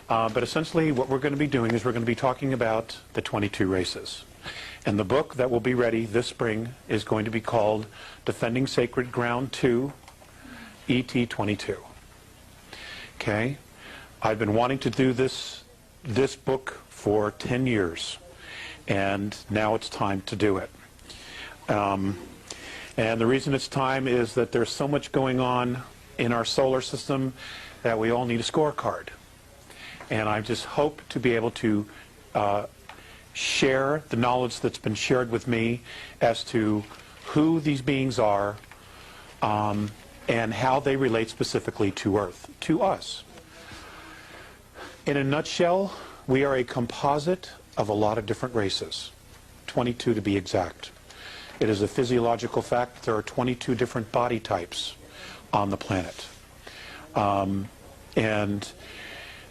But essentially what we're going to be doing is we're going to be talking about the 22 races. And the book that will be ready this spring is going to be called Defending Sacred Ground 2, ET22. Okay? I've been wanting to do this book for 10 years, and now it's time to do it. And the reason it's time is that there's so much going on in our solar system that we all need a scorecard. And I just hope to be able to share the knowledge that's been shared with me as to who these beings are and how they relate specifically to Earth, to us. In a nutshell, we are a composite of a lot of different races, 22 to be exact. It is a physiological fact that there are 22 different body types on the planet. And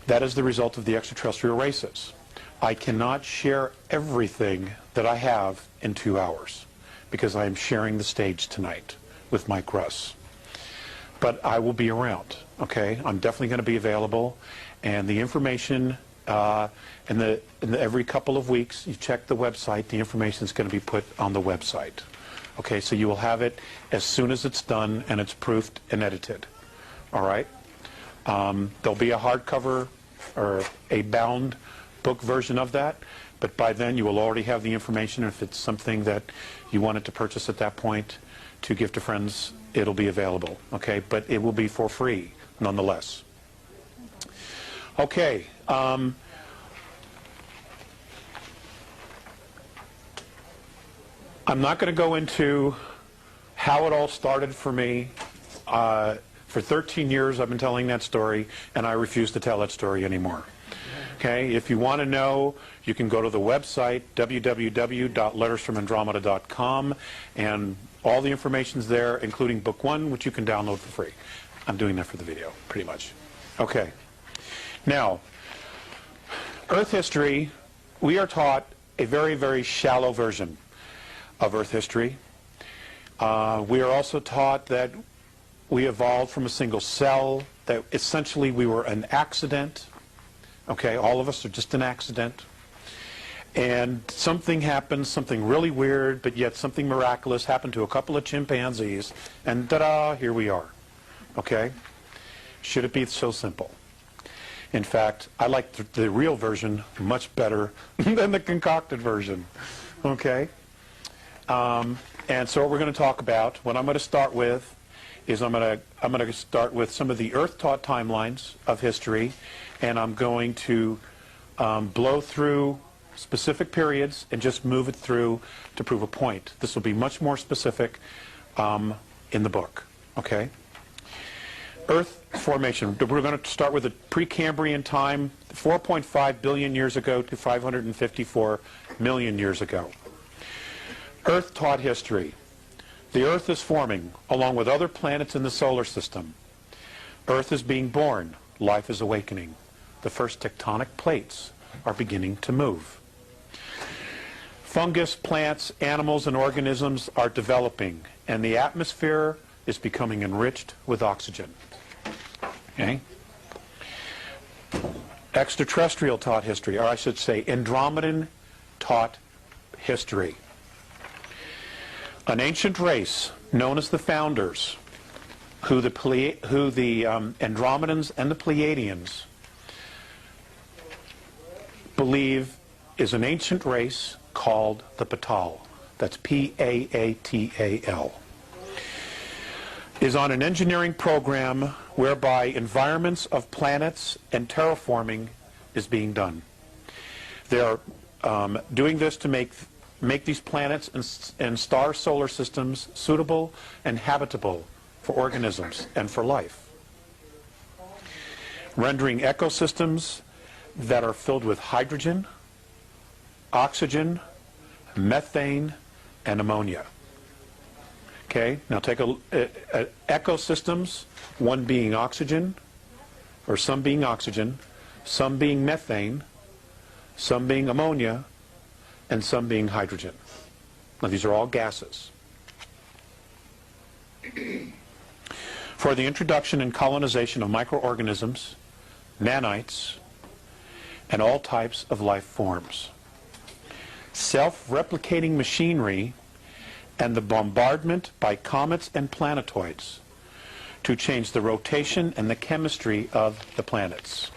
that is the result of the extraterrestrial races. I cannot share everything that I have in 2 hours because I am sharing the stage tonight with Mike Russ. But I will be around, okay? I'm definitely going to be available. And the information, every couple of weeks, you check the website, the information is going to be put on the website. Okay, so you will have it as soon as it's done and it's proofed and edited. All right? There'll be a hardcover or a bound book version of that, but by then you will already have the information. If it's something that you wanted to purchase at that point to give to friends, it'll be available, okay? But it will be for free, nonetheless. Okay. I'm not going to go into how it all started for me. For 13 years I've been telling that story, and I refuse to tell that story anymore. Okay, if you want to know, you can go to the website, www.lettersfromandromeda.com, and all the information's there, including book 1, which you can download for free. I'm doing that for the video, pretty much. Okay. Now, Earth history, we are taught a very, very shallow version of Earth history. We are also taught that we evolved from a single cell, that essentially we were an accident. Okay, all of us are just an accident. And something happened, something really weird, but yet something miraculous happened to a couple of chimpanzees, and ta-da, here we are. Okay? Should it be so simple? In fact, I like the real version much better than the concocted version. Okay? And so what we're going to talk about, what I'm going to start with, is I'm going to start with some of the Earth-taught timelines of history, and I'm going to blow through specific periods and just move it through to prove a point. This will be much more specific in the book. Okay? Earth formation. We're going to start with the Precambrian time, 4.5 billion years ago to 554 million years ago. Earth-taught history. The Earth is forming, along with other planets in the solar system. Earth is being born. Life is awakening. The first tectonic plates are beginning to move. Fungus, plants, animals, and organisms are developing, and the atmosphere is becoming enriched with oxygen. Okay? Extraterrestrial taught history, or I should say Andromedan taught history. An ancient race known as the Founders, who the Andromedans and the Pleiadians believe is an ancient race called the Paatal. That's P-A-A-T-A-L. Is on an engineering program whereby environments of planets and terraforming is being done. They are doing this to make these planets and star solar systems suitable and habitable for organisms and for life. Rendering ecosystems that are filled with hydrogen, oxygen, methane, and ammonia. Okay, now take ecosystems, one being oxygen, or some being oxygen, some being methane, some being ammonia, and some being hydrogen. Now these are all gases. For the introduction and colonization of microorganisms, nanites, and all types of life forms. Self-replicating machinery and the bombardment by comets and planetoids to change the rotation and the chemistry of the planets.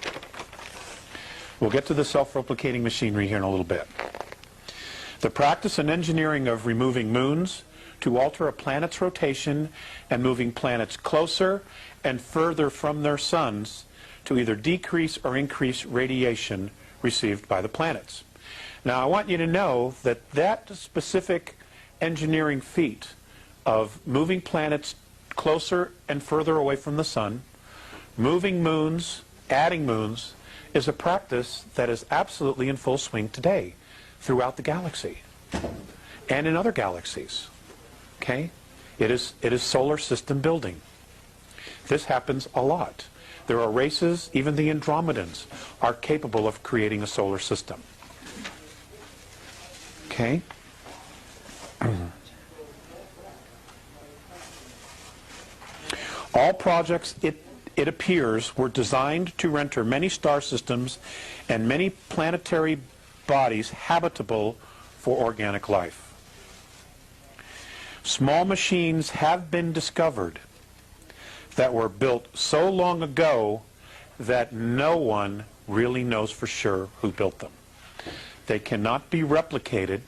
We'll get to the self-replicating machinery here in a little bit. The practice and engineering of removing moons to alter a planet's rotation and moving planets closer and further from their suns to either decrease or increase radiation received by the planets. Now, I want you to know that that specific engineering feat of moving planets closer and further away from the sun, moving moons, adding moons, is a practice that is absolutely in full swing today throughout the galaxy and in other galaxies. Okay? It is solar system building. This happens a lot. There are races, even the Andromedans are capable of creating a solar system. Okay? All projects, it appears, were designed to render many star systems and many planetary bodies habitable for organic life. Small machines have been discovered that were built so long ago that no one really knows for sure who built them. They cannot be replicated,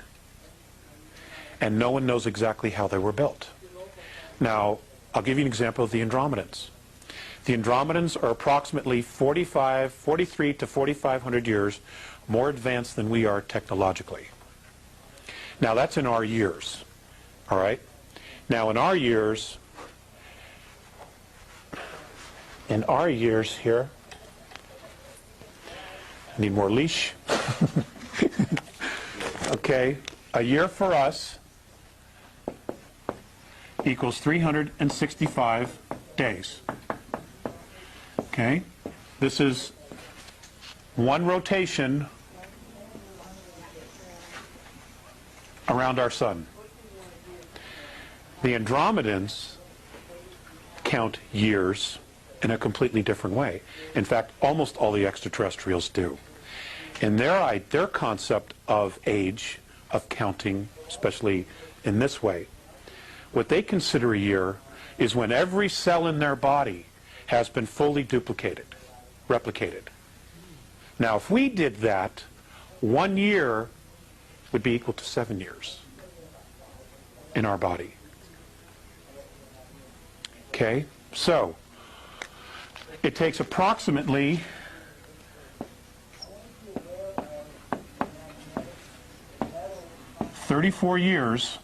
and no one knows exactly how they were built. Now, I'll give you an example of the Andromedans. The Andromedans are approximately 43 to 4,500 years more advanced than we are technologically. Now, that's in our years. All right? Now, in our years here, I need more leash. Okay, a year for us equals 365 days. Okay, this is one rotation around our sun. The Andromedans count years in a completely different way. In fact, almost all the extraterrestrials do. In their concept of age, of counting, especially in this way, what they consider a year is when every cell in their body has been fully replicated. Now, if we did that, 1 year would be equal to 7 years in our body. Okay, so it takes approximately 34 years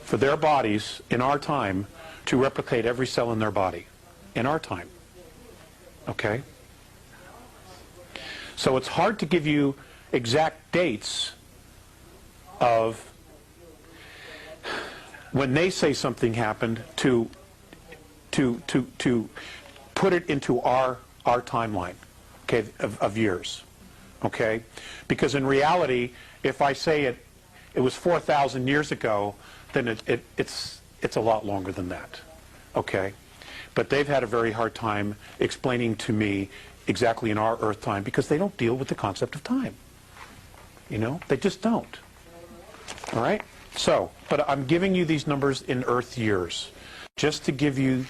for their bodies in our time to replicate every cell in their body in our time. Okay? So it's hard to give you exact dates of when they say something happened to put it into our timeline, okay, of years, okay? Because in reality, if I say it was 4,000 years ago, then it's a lot longer than that, okay? But they've had a very hard time explaining to me exactly in our Earth time because they don't deal with the concept of time. You know, they just don't. All right? So, but I'm giving you these numbers in Earth years just to give you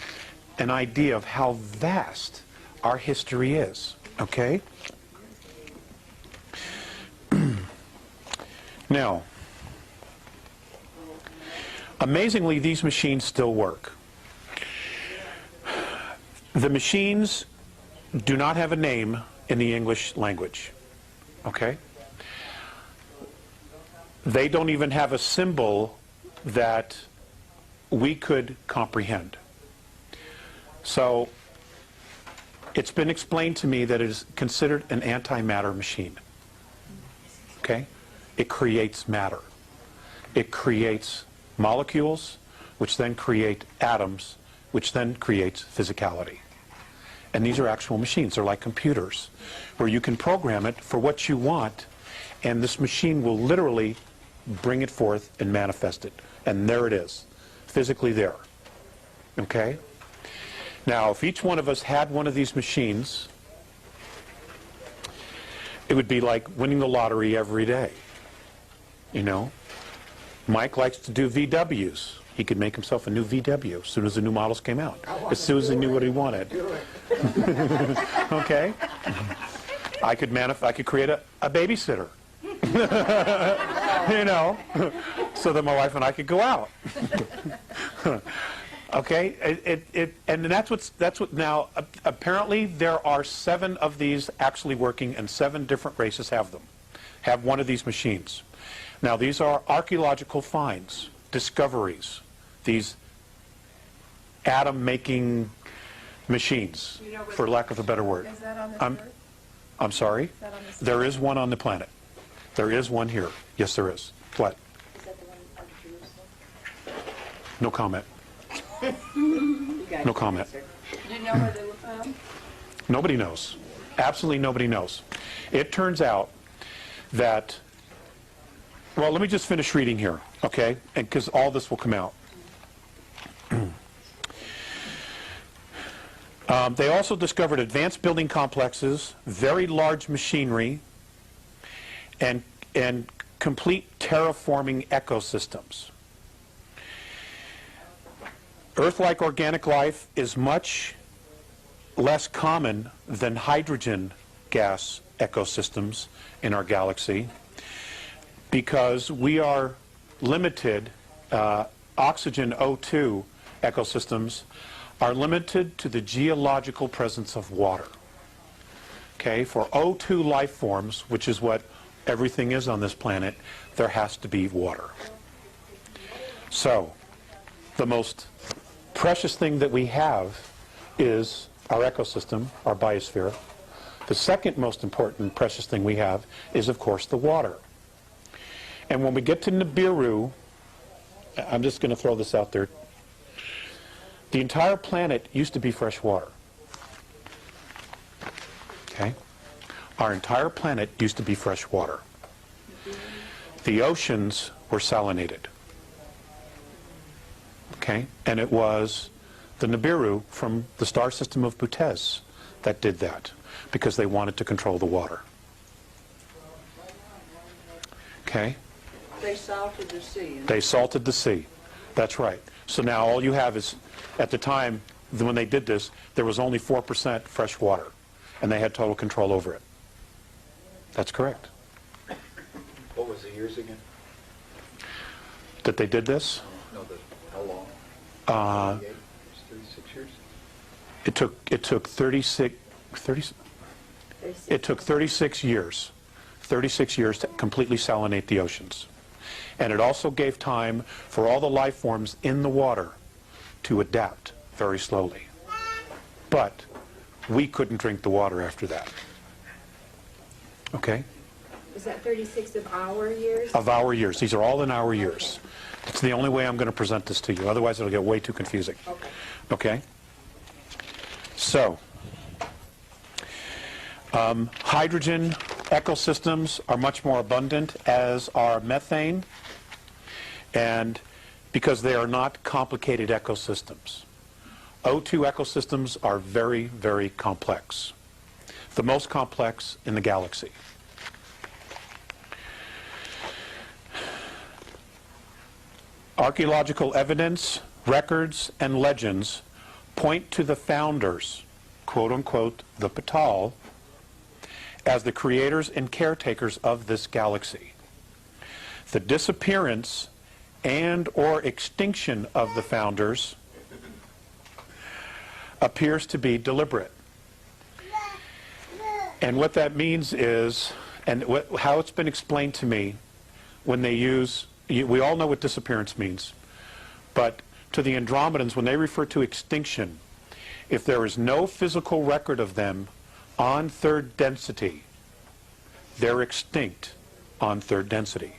an idea of how vast our history is. Okay? Now, amazingly, these machines still work. The machines do not have a name in the English language. Okay? They don't even have a symbol that we could comprehend. So it's been explained to me that it is considered an antimatter machine. Okay? It creates matter. It creates molecules, which then create atoms, which then creates physicality. And these are actual machines. They're like computers, where you can program it for what you want, and this machine will literally bring it forth and manifest it. And there it is, physically there. Okay? Now, if each one of us had one of these machines, It would be like winning the lottery every day. You know? Mike likes to do VWs. He could make himself a new VW as soon as the new models came out. As soon as he knew what he wanted. Okay? I could create a babysitter. You know? So that my wife and I could go out. Okay? And that's what now, apparently there are 7 of these actually working, and 7 different races have one of these machines. Now, these are archaeological finds, discoveries, these atom-making machines, for lack of a better word. Is that on this Earth? I'm sorry? Is that on this There is one on the planet. There is one here. Yes, there is. What? Is that the one on Jerusalem? No comment. No comment. Do you know where they were found? Nobody knows. Absolutely nobody knows. It turns out that, well, let me just finish reading here, okay? And because all this will come out. They also discovered advanced building complexes, very large machinery, and complete terraforming ecosystems. Earth-like organic life is much less common than hydrogen gas ecosystems in our galaxy because we are limited, oxygen O2 ecosystems are limited to the geological presence of water. Okay, for O2 life forms, which is what everything is on this planet, there has to be water. So, the most precious thing that we have is our ecosystem, our biosphere. The second most important precious thing we have is, of course, the water. And when we get to Nibiru, I'm just going to throw this out there, the entire planet used to be fresh water. Okay? Our entire planet used to be fresh water. The oceans were salinated. Okay? And it was the Nibiru from the star system of Butez that did that because they wanted to control the water. Okay? They salted the sea. They salted the sea. That's right. So now all you have is, at the time when they did this, there was only 4% fresh water, and they had total control over it. That's correct. What was the years again? That they did this? No, how long? 36 years? It took 36 years. 36 years to completely salinate the oceans. And it also gave time for all the life forms in the water to adapt very slowly. But we couldn't drink the water after that. Okay? Is that 36 of our years? Of our years. These are all in our years. It's the only way I'm going to present this to you. Otherwise, it'll get way too confusing. Okay. Okay? So, hydrogen ecosystems are much more abundant, as are methane, and because they are not complicated ecosystems. O2 ecosystems are very, very complex. The most complex in the galaxy. Archaeological evidence, records, and legends point to the founders, quote-unquote, the Patal, as the creators and caretakers of this galaxy. The disappearance and or extinction of the founders appears to be deliberate. And what that means is, and how it's been explained to me, when they use, we all know what disappearance means, but to the Andromedans, when they refer to extinction, if there is no physical record of them on third density, they're extinct on third density.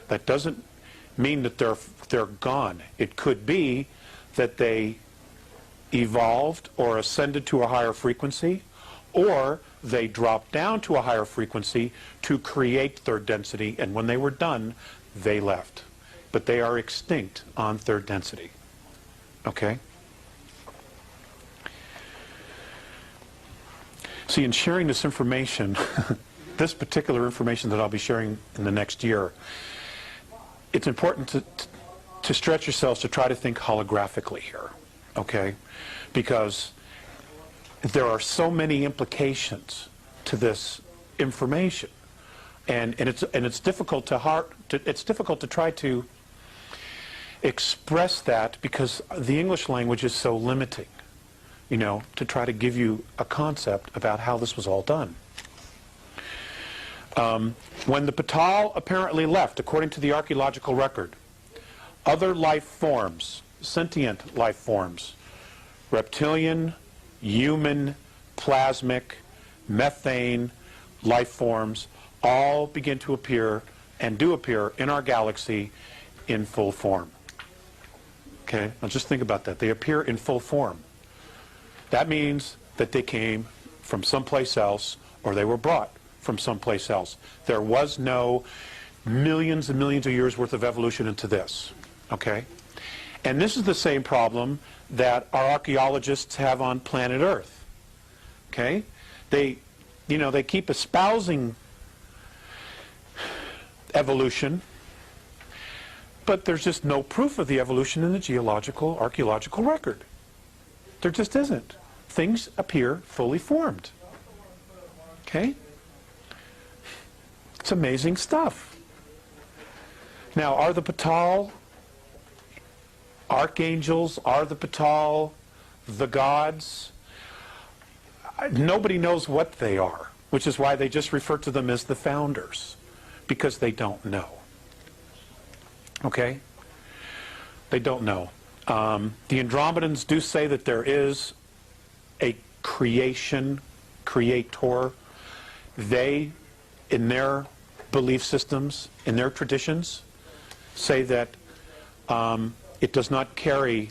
That doesn't mean that they're gone. It could be that they evolved or ascended to a higher frequency, or they dropped down to a higher frequency to create third density, and when they were done, they left. But they are extinct on third density. Okay? See, in sharing this information, this particular information that I'll be sharing in the next year, it's important to stretch yourselves to try to think holographically here, okay? Because there are so many implications to this information, and it's difficult to try to express that because the English language is so limiting, you know, to try to give you a concept about how this was all done. When the Patal apparently left, according to the archaeological record, other life forms, sentient life forms, reptilian, human, plasmic, methane life forms, all begin to appear and do appear in our galaxy in full form. Okay, now just think about that. They appear in full form. That means that they came from someplace else, or they were brought from someplace else. There was no millions and millions of years worth of evolution into this. Okay? And this is the same problem that our archaeologists have on planet Earth. Okay? They keep espousing evolution, but there's just no proof of the evolution in the geological, archaeological record. There just isn't. Things appear fully formed. Okay? It's amazing stuff. Now, are the Patal archangels? Are the Patal the gods? Nobody knows what they are, which is why they just refer to them as the founders, because they don't know. Okay? They don't know. The Andromedans do say that there is a creator. They, in their belief systems, in their traditions, say that it does not carry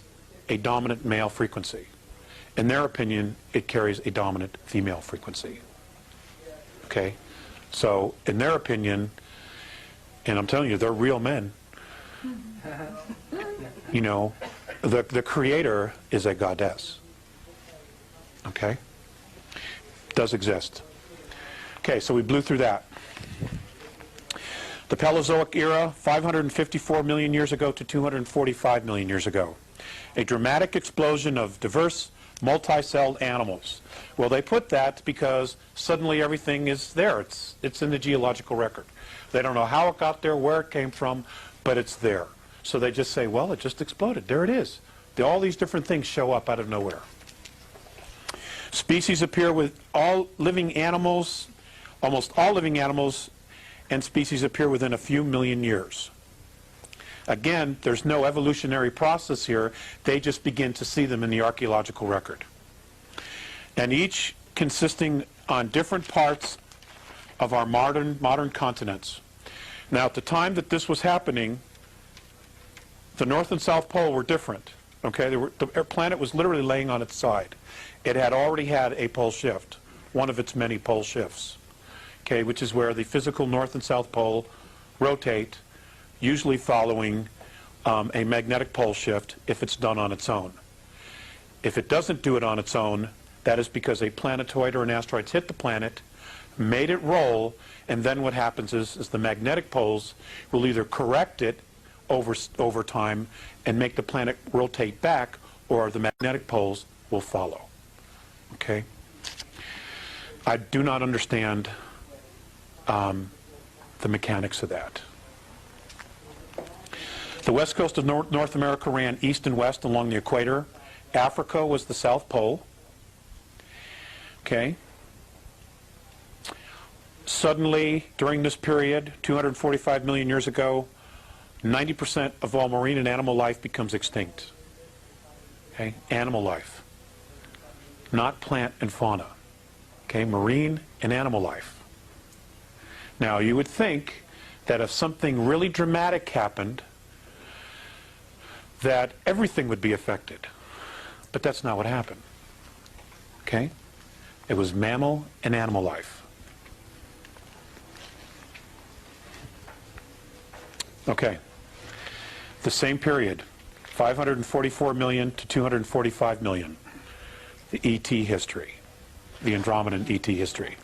a dominant male frequency. In their opinion, it carries a dominant female frequency. Okay? So, in their opinion, and I'm telling you, they're real men. You know, the creator is a goddess. Okay? Does exist. Okay, so we blew through that. The Paleozoic era, 554 million years ago to 245 million years ago. A dramatic explosion of diverse, multi-celled animals. Well, they put that because suddenly everything is there. It's in the geological record. They don't know how it got there, where it came from, but it's there. So they just say, well, it just exploded. There it is. All these different things show up out of nowhere. Species appear with all living animals, almost all living animals and species appear within a few million years. Again, there's no evolutionary process here. They just begin to see them in the archaeological record. And each consisting on different parts of our modern continents. Now, at the time that this was happening, the North and South Pole were different. Okay, the planet was literally laying on its side. It had already had a pole shift, one of its many pole shifts. Okay, which is where the physical North and South Pole rotate, usually following a magnetic pole shift if it's done on its own. If it doesn't do it on its own, that is because a planetoid or an asteroid hit the planet, made it roll, and then what happens is the magnetic poles will either correct it over time and make the planet rotate back, or the magnetic poles will follow. Okay? I do not understand the mechanics of that. The west coast of North America ran east and west along the equator. Africa was the South Pole. Okay? Suddenly, during this period, 245 million years ago, 90% of all marine and animal life becomes extinct. Okay? Animal life. Not plant and fauna. Okay? Marine and animal life. Now, you would think that if something really dramatic happened, that everything would be affected. But that's not what happened. Okay? It was mammal and animal life. Okay. The same period, 544 million to 245 million. The ET history. The Andromedan ET history.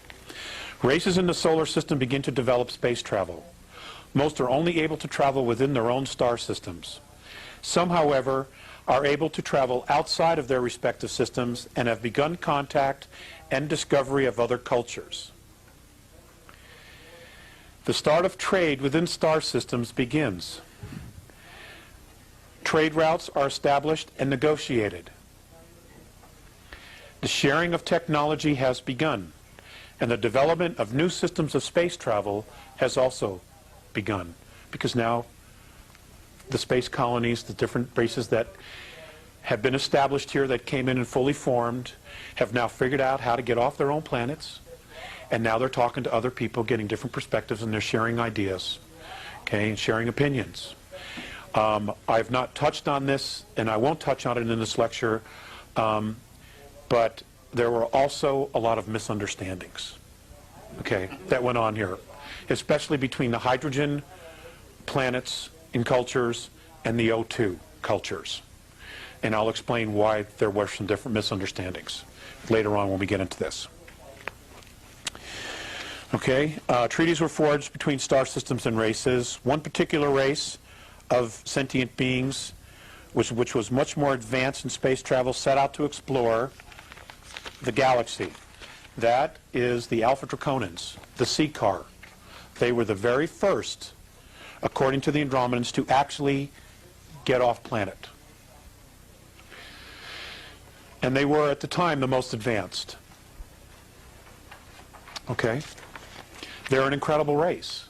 Races in the solar system begin to develop space travel. Most are only able to travel within their own star systems. Some, however, are able to travel outside of their respective systems and have begun contact and discovery of other cultures. The start of trade within star systems begins. Trade routes are established and negotiated. The sharing of technology has begun, and the development of new systems of space travel has also begun, because now the space colonies, the different races that have been established here that came in and fully formed, have now figured out how to get off their own planets, and now they're talking to other people, getting different perspectives, and they're sharing ideas, okay, and sharing opinions. I've not touched on this, and I won't touch on it in this lecture, but there were also a lot of misunderstandings, okay, that went on here, especially between the hydrogen planets in cultures and the O2 cultures. And I'll explain why there were some different misunderstandings later on when we get into this. Okay, treaties were forged between star systems and races. One particular race of sentient beings, which was much more advanced in space travel, set out to explore the galaxy. That is the Alpha Draconans, the Sea Car. They were the very first, according to the Andromedans, to actually get off planet. And they were, at the time, the most advanced. Okay? They're an incredible race.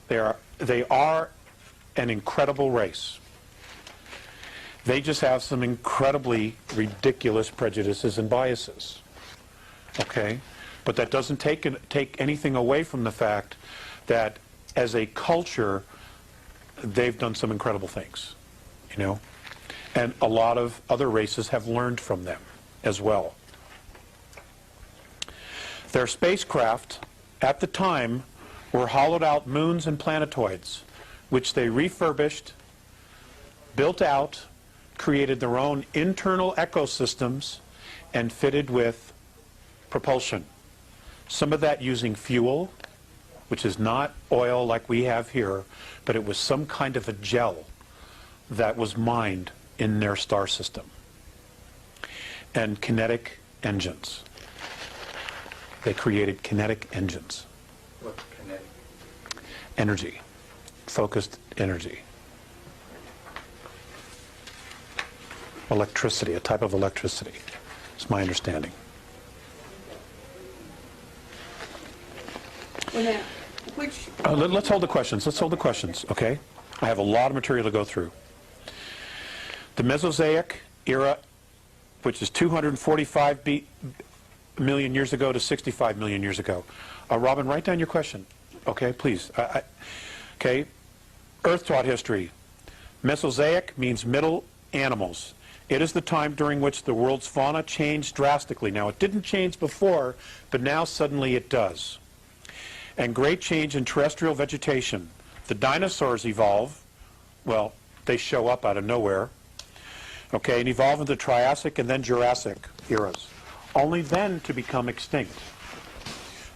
They are an incredible race. They just have some incredibly ridiculous prejudices and biases. Okay? But that doesn't take anything away from the fact that as a culture, they've done some incredible things, you know? And a lot of other races have learned from them as well. Their spacecraft, at the time, were hollowed out moons and planetoids, which they refurbished, built out, created their own internal ecosystems, and fitted with propulsion. Some of that using fuel, which is not oil like we have here, but it was some kind of a gel that was mined in their star system. And kinetic engines. They created kinetic engines. What's kinetic? Energy. Focused energy. Electricity, a type of electricity. It's my understanding. Well, now, which... Let's hold the questions. Let's hold the questions, okay? I have a lot of material to go through. The Mesozoic era, which is 245 million years ago to 65 million years ago. Robin, write down your question, okay, please. Okay, Earth taught history. Mesozoic means middle animals. It is the time during which the world's fauna changed drastically. Now, it didn't change before, but now suddenly it does. And great change in terrestrial vegetation. The dinosaurs evolve. Well, they show up out of nowhere. Okay, and evolve into Triassic and then Jurassic eras, only then to become extinct.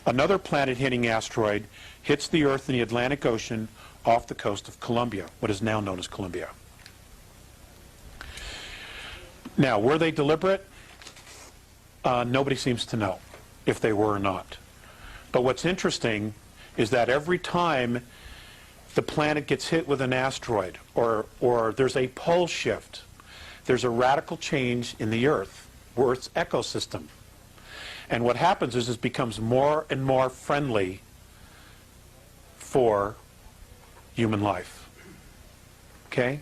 Another planet-hitting asteroid hits the Earth in the Atlantic Ocean off the coast of Colombia, what is now known as Colombia. Now, were they deliberate? Nobody seems to know if they were or not. But what's interesting is that every time the planet gets hit with an asteroid or there's a pole shift, there's a radical change in the Earth's ecosystem. And what happens is it becomes more and more friendly for human life. Okay?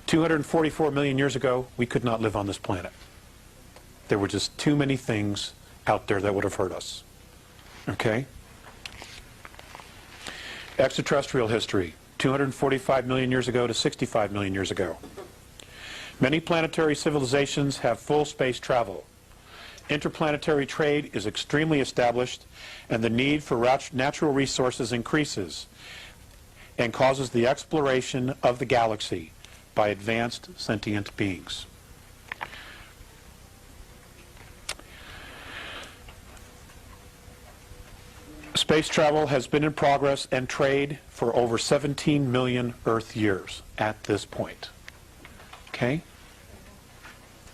244 million years ago, we could not live on this planet. There were just too many things out there that would have hurt us. Okay? Extraterrestrial history, 245 million years ago to 65 million years ago. Many planetary civilizations have full space travel. Interplanetary trade is extremely established, and the need for natural resources increases and causes the exploration of the galaxy by advanced sentient beings. Space travel has been in progress and trade for over 17 million Earth years at this point. Okay?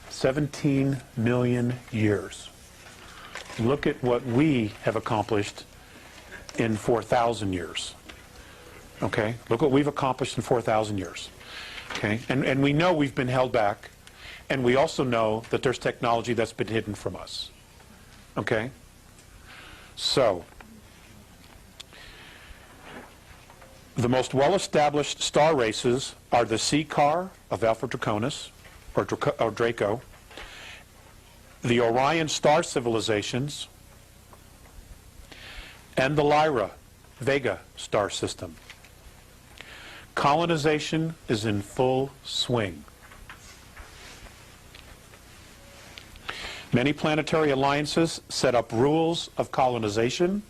17 million years. Look at what we have accomplished in 4,000 years. Okay? Look what we've accomplished in 4,000 years. Okay? And we know we've been held back, and we also know that there's technology that's been hidden from us. Okay? So, the most well-established star races are the C car of Alpha Draconis, or Draco, the Orion star civilizations, and the Lyra Vega star system. Colonization is in full swing. Many planetary alliances set up rules of colonization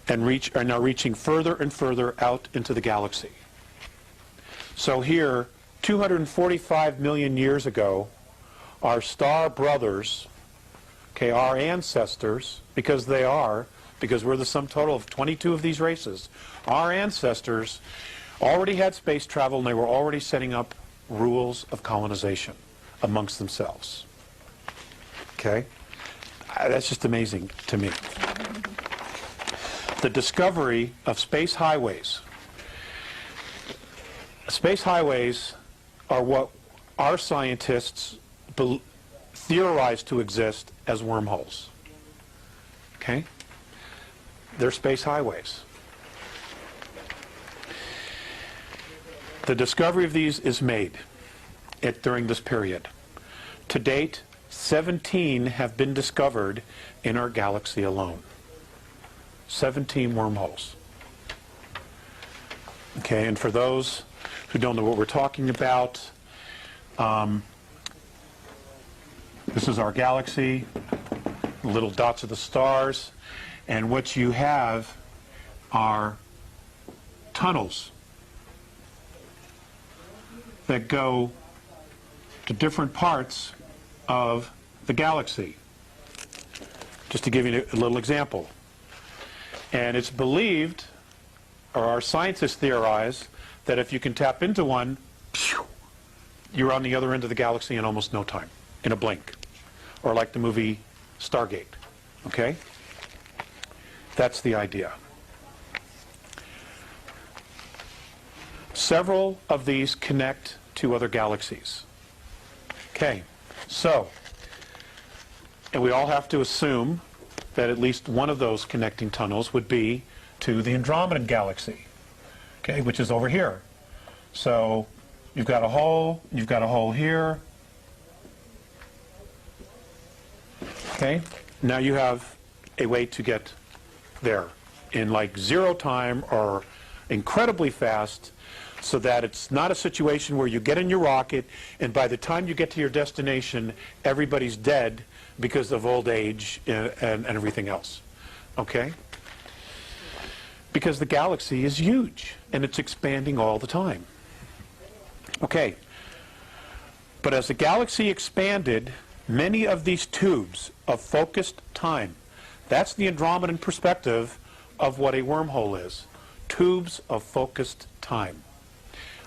and are now reaching further and further out into the galaxy. So here, 245 million years ago, our star brothers, okay, our ancestors, because we're the sum total of 22 of these races, our ancestors already had space travel, and they were already setting up rules of colonization amongst themselves. Okay? That's just amazing to me. The discovery of space highways. Space highways are what our scientists theorize to exist as wormholes. Okay? They're space highways. The discovery of these is made during this period. To date, 17 have been discovered in our galaxy alone. 17 wormholes. Okay, and for those who don't know what we're talking about, this is our galaxy, the little dots of the stars, and what you have are tunnels that go to different parts of the galaxy. Just to give you a little example. And it's believed, or our scientists theorize, that if you can tap into one, you're on the other end of the galaxy in almost no time, in a blink. Or like the movie Stargate. Okay? That's the idea. Several of these connect to other galaxies. Okay, so, and we all have to assume that at least one of those connecting tunnels would be to the Andromedan galaxy, okay, which is over here. So you've got a hole here. Okay, now you have a way to get there in like 0 time or incredibly fast, so that it's not a situation where you get in your rocket and by the time you get to your destination, everybody's dead because of old age and everything else. Okay? Because the galaxy is huge and it's expanding all the time. Okay. But as the galaxy expanded, many of these tubes of focused time, that's the Andromedan perspective of what a wormhole is. Tubes of focused time.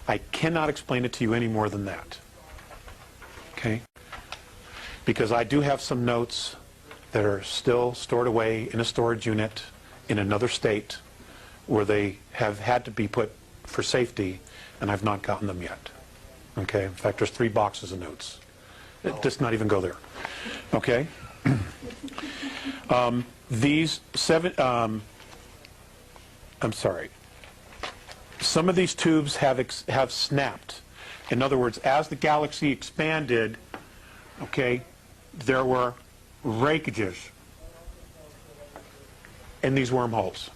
I cannot explain it to you any more than that. Okay? Because I do have some notes that are still stored away in a storage unit in another state where they have had to be put for safety, and I've not gotten them yet. Okay? In fact, there's 3 boxes of notes. It does not even go there. Okay? These 7... I'm sorry. Some of these tubes have snapped. In other words, as the galaxy expanded, okay, there were breakages in these wormholes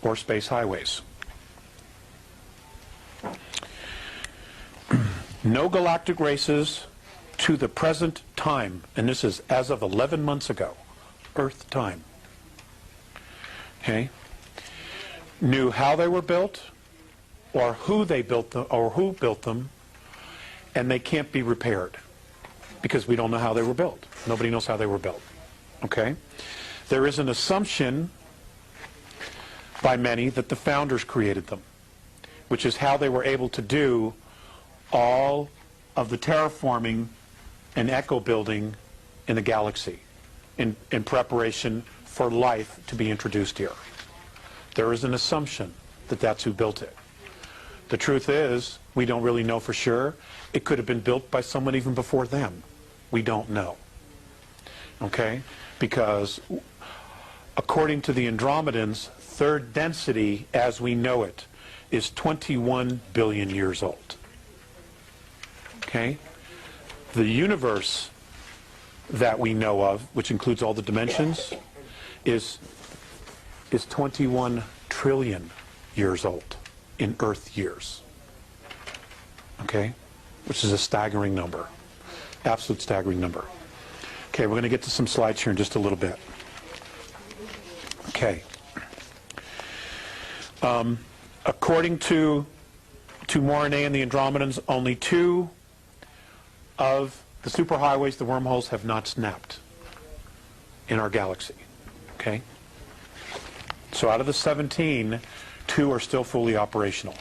or space highways. No galactic races to the present time, and this is as of 11 months ago, Earth time, okay, knew how they were built, or who they built them, or who built them, and they can't be repaired because we don't know how they were built. Nobody knows how they were built. Okay? There is an assumption by many that the founders created them, which is how they were able to do all of the terraforming and echo building in the galaxy in preparation for life to be introduced here. There is an assumption that that's who built it. The truth is, we don't really know for sure. It could have been built by someone even before them. We don't know. Okay? Because according to the Andromedans, third density as we know it is 21 billion years old. Okay? The universe that we know of, which includes all the dimensions, is 21 trillion years old in Earth years. Okay? Which is a staggering number. Absolute staggering number. Okay, we're going to get to some slides here in just a little bit. Okay. According to Morine and the Andromedans, only 2 of the superhighways, the wormholes, have not snapped in our galaxy. Okay? So out of the 17, 2 are still fully operational.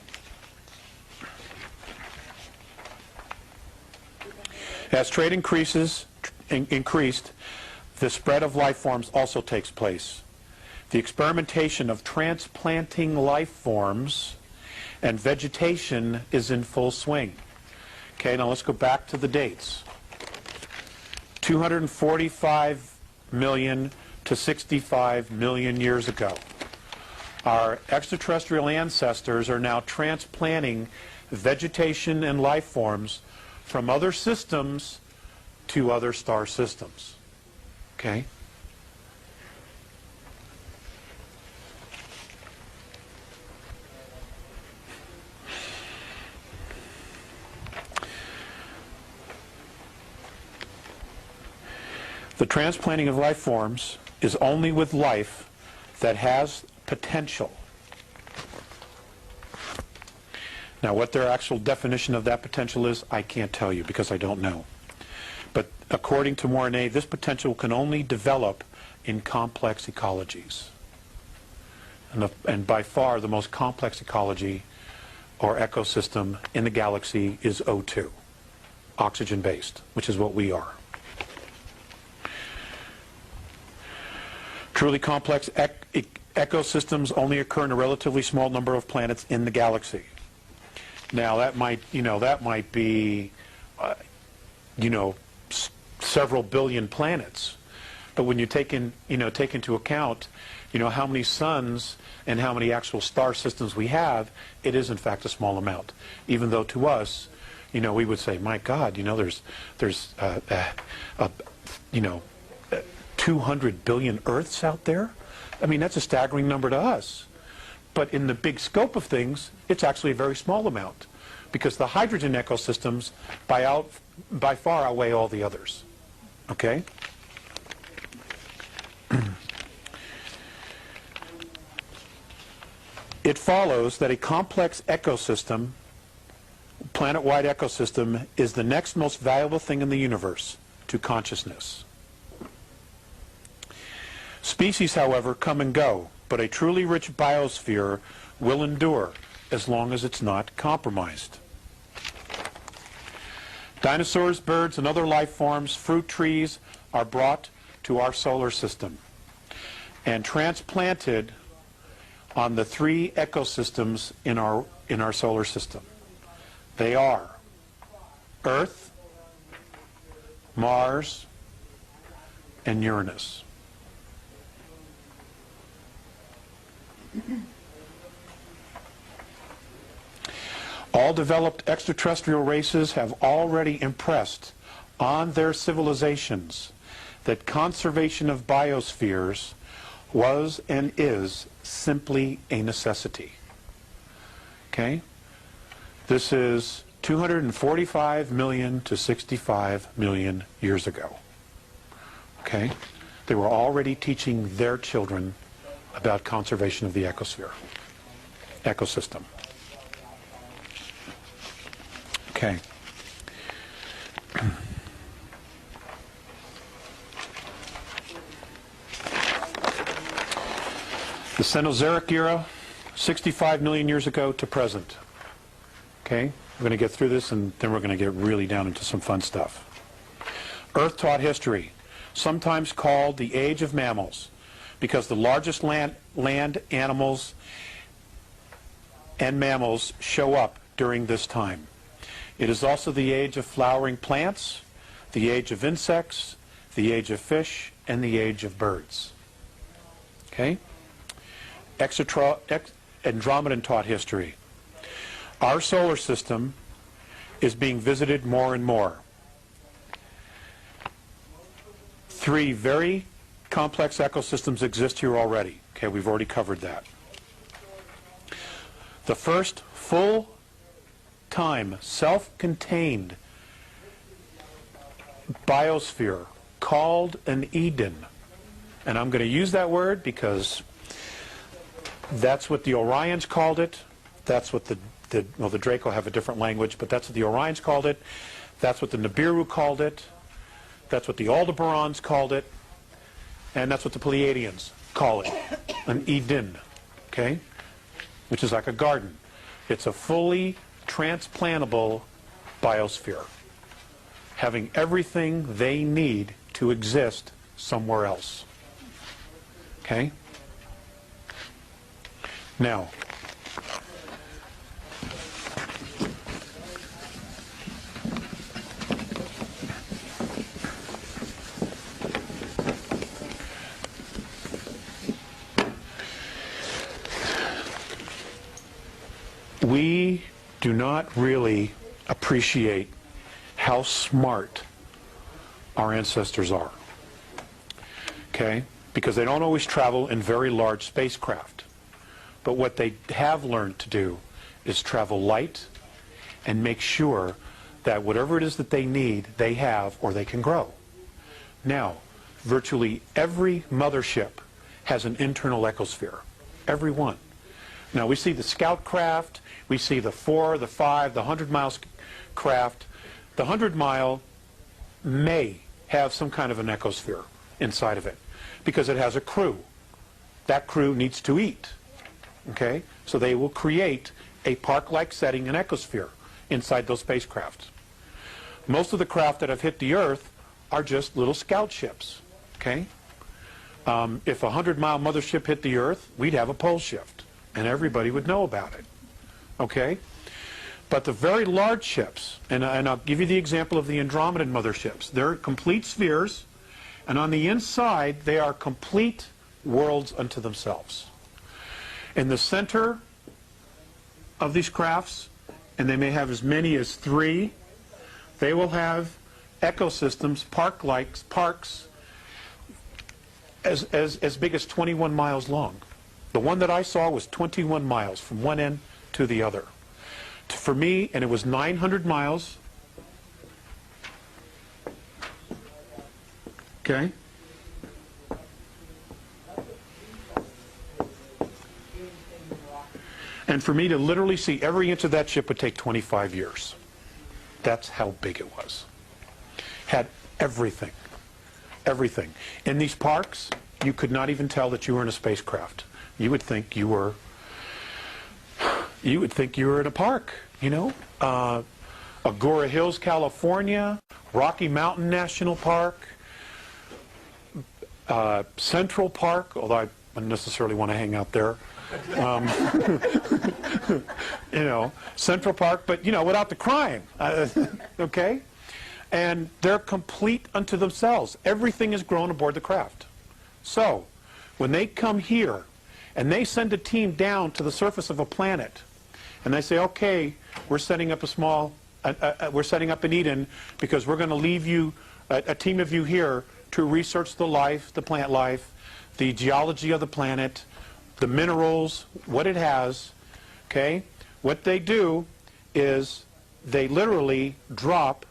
As trade increased, the spread of life forms also takes place. The experimentation of transplanting life forms and vegetation is in full swing. Okay, now let's go back to the dates. 245 million to 65 million years ago. Our extraterrestrial ancestors are now transplanting vegetation and life forms from other systems to other star systems. Okay? The transplanting of life forms is only with life that has potential. Now, what their actual definition of that potential is, I can't tell you because I don't know. But according to Morine, this potential can only develop in complex ecologies. And by far, the most complex ecology or ecosystem in the galaxy is O2, oxygen-based, which is what we are. Truly complex ecosystems only occur in a relatively small number of planets in the galaxy. Now that might be, several billion planets, but when you take into account, how many suns and how many actual star systems we have, it is in fact a small amount. Even though to us, we would say, my God, there's 200 billion Earths out there. I mean, that's a staggering number to us. But in the big scope of things, it's actually a very small amount because the hydrogen ecosystems by far outweigh all the others. Okay? It follows that a complex ecosystem, planet-wide ecosystem, is the next most valuable thing in the universe to consciousness. Species, however, come and go, but a truly rich biosphere will endure as long as it's not compromised. Dinosaurs, birds, and other life forms, fruit trees, are brought to our solar system and transplanted on the 3 ecosystems in our solar system. They are Earth, Mars, and Uranus. All developed extraterrestrial races have already impressed on their civilizations that conservation of biospheres was and is simply a necessity. Okay? This is 245 million to 65 million years ago. Okay? They were already teaching their children about conservation of the ecosystem. Okay. The Cenozoic era, 65 million years ago to present. Okay? We're going to get through this, and then we're going to get really down into some fun stuff. Earth-taught history, sometimes called the age of mammals, because the largest land animals and mammals show up during this time. It is also the age of flowering plants, the age of insects, the age of fish, and the age of birds. Okay? Andromedan-taught history. Our solar system is being visited more and more. 3 very complex ecosystems exist here already. Okay, we've already covered that. The first full-time, self-contained biosphere called an Eden. And I'm going to use that word because that's what the Orions called it. That's what the Draco have a different language, but that's what the Orions called it. That's what the Nibiru called it. That's what the Aldebarans called it. And that's what the Pleiadians call it, an Eden, okay? Which is like a garden. It's a fully transplantable biosphere, having everything they need to exist somewhere else. Okay? Now, we do not really appreciate how smart our ancestors are. Okay? Because they don't always travel in very large spacecraft. But what they have learned to do is travel light and make sure that whatever it is that they need, they have or they can grow. Now, virtually every mothership has an internal ecosphere. Every one. Now, we see the scout craft, we see the 4, the 5, the 100-mile craft. The 100-mile may have some kind of an ecosphere inside of it because it has a crew. That crew needs to eat. Okay? So they will create a park-like setting, an ecosphere, inside those spacecraft. Most of the craft that have hit the Earth are just little scout ships. Okay? If a 100-mile mothership hit the Earth, we'd have a pole shift, and everybody would know about it. Okay? But the very large ships, and I'll give you the example of the Andromedan motherships. They're complete spheres, and on the inside, they are complete worlds unto themselves. In the center of these crafts, and they may have as many as 3, they will have ecosystems, parks, as big as 21 miles long. The one that I saw was 21 miles from one end to the other. For me, and it was 900 miles. Okay? And for me to literally see every inch of that ship would take 25 years. That's how big it was. Had everything. Everything. In these parks, you could not even tell that you were in a spacecraft. You would think you were in a park, you know. Agora Hills, California, Rocky Mountain National Park, Central Park, although I don't necessarily want to hang out there. You know, Central Park, but, you know, without the crime. Okay? And they're complete unto themselves. Everything is grown aboard the craft. So, when they come here, and they send a team down to the surface of a planet, and they say, okay, we're setting up we're setting up an Eden because we're going to leave you, a team of you here, to research the life, the plant life, the geology of the planet, the minerals, what it has, okay? What they do is they literally drop,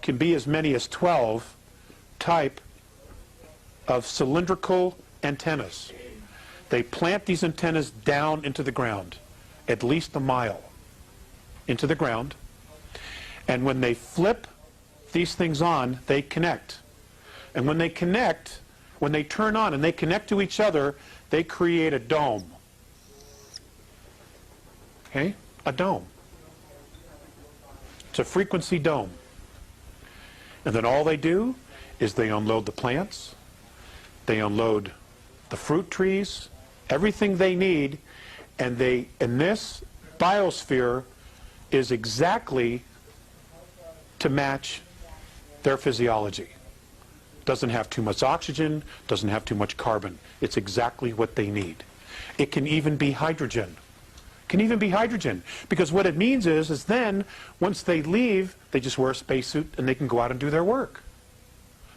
can be as many as 12 type of cylindrical antennas. They plant these antennas down into the ground, at least a mile into the ground, and when they flip these things on, they connect. And when they connect, when they turn on and they connect to each other, they create a dome. Okay? A dome. It's a frequency dome. And then all they do is they unload the plants, they unload the fruit trees, everything they need, and this biosphere is exactly to match their physiology. Doesn't have too much oxygen, doesn't have too much carbon. It's exactly what they need. It can even be hydrogen. Can even be hydrogen, because what it means is then once they leave, they just wear a spacesuit and they can go out and do their work.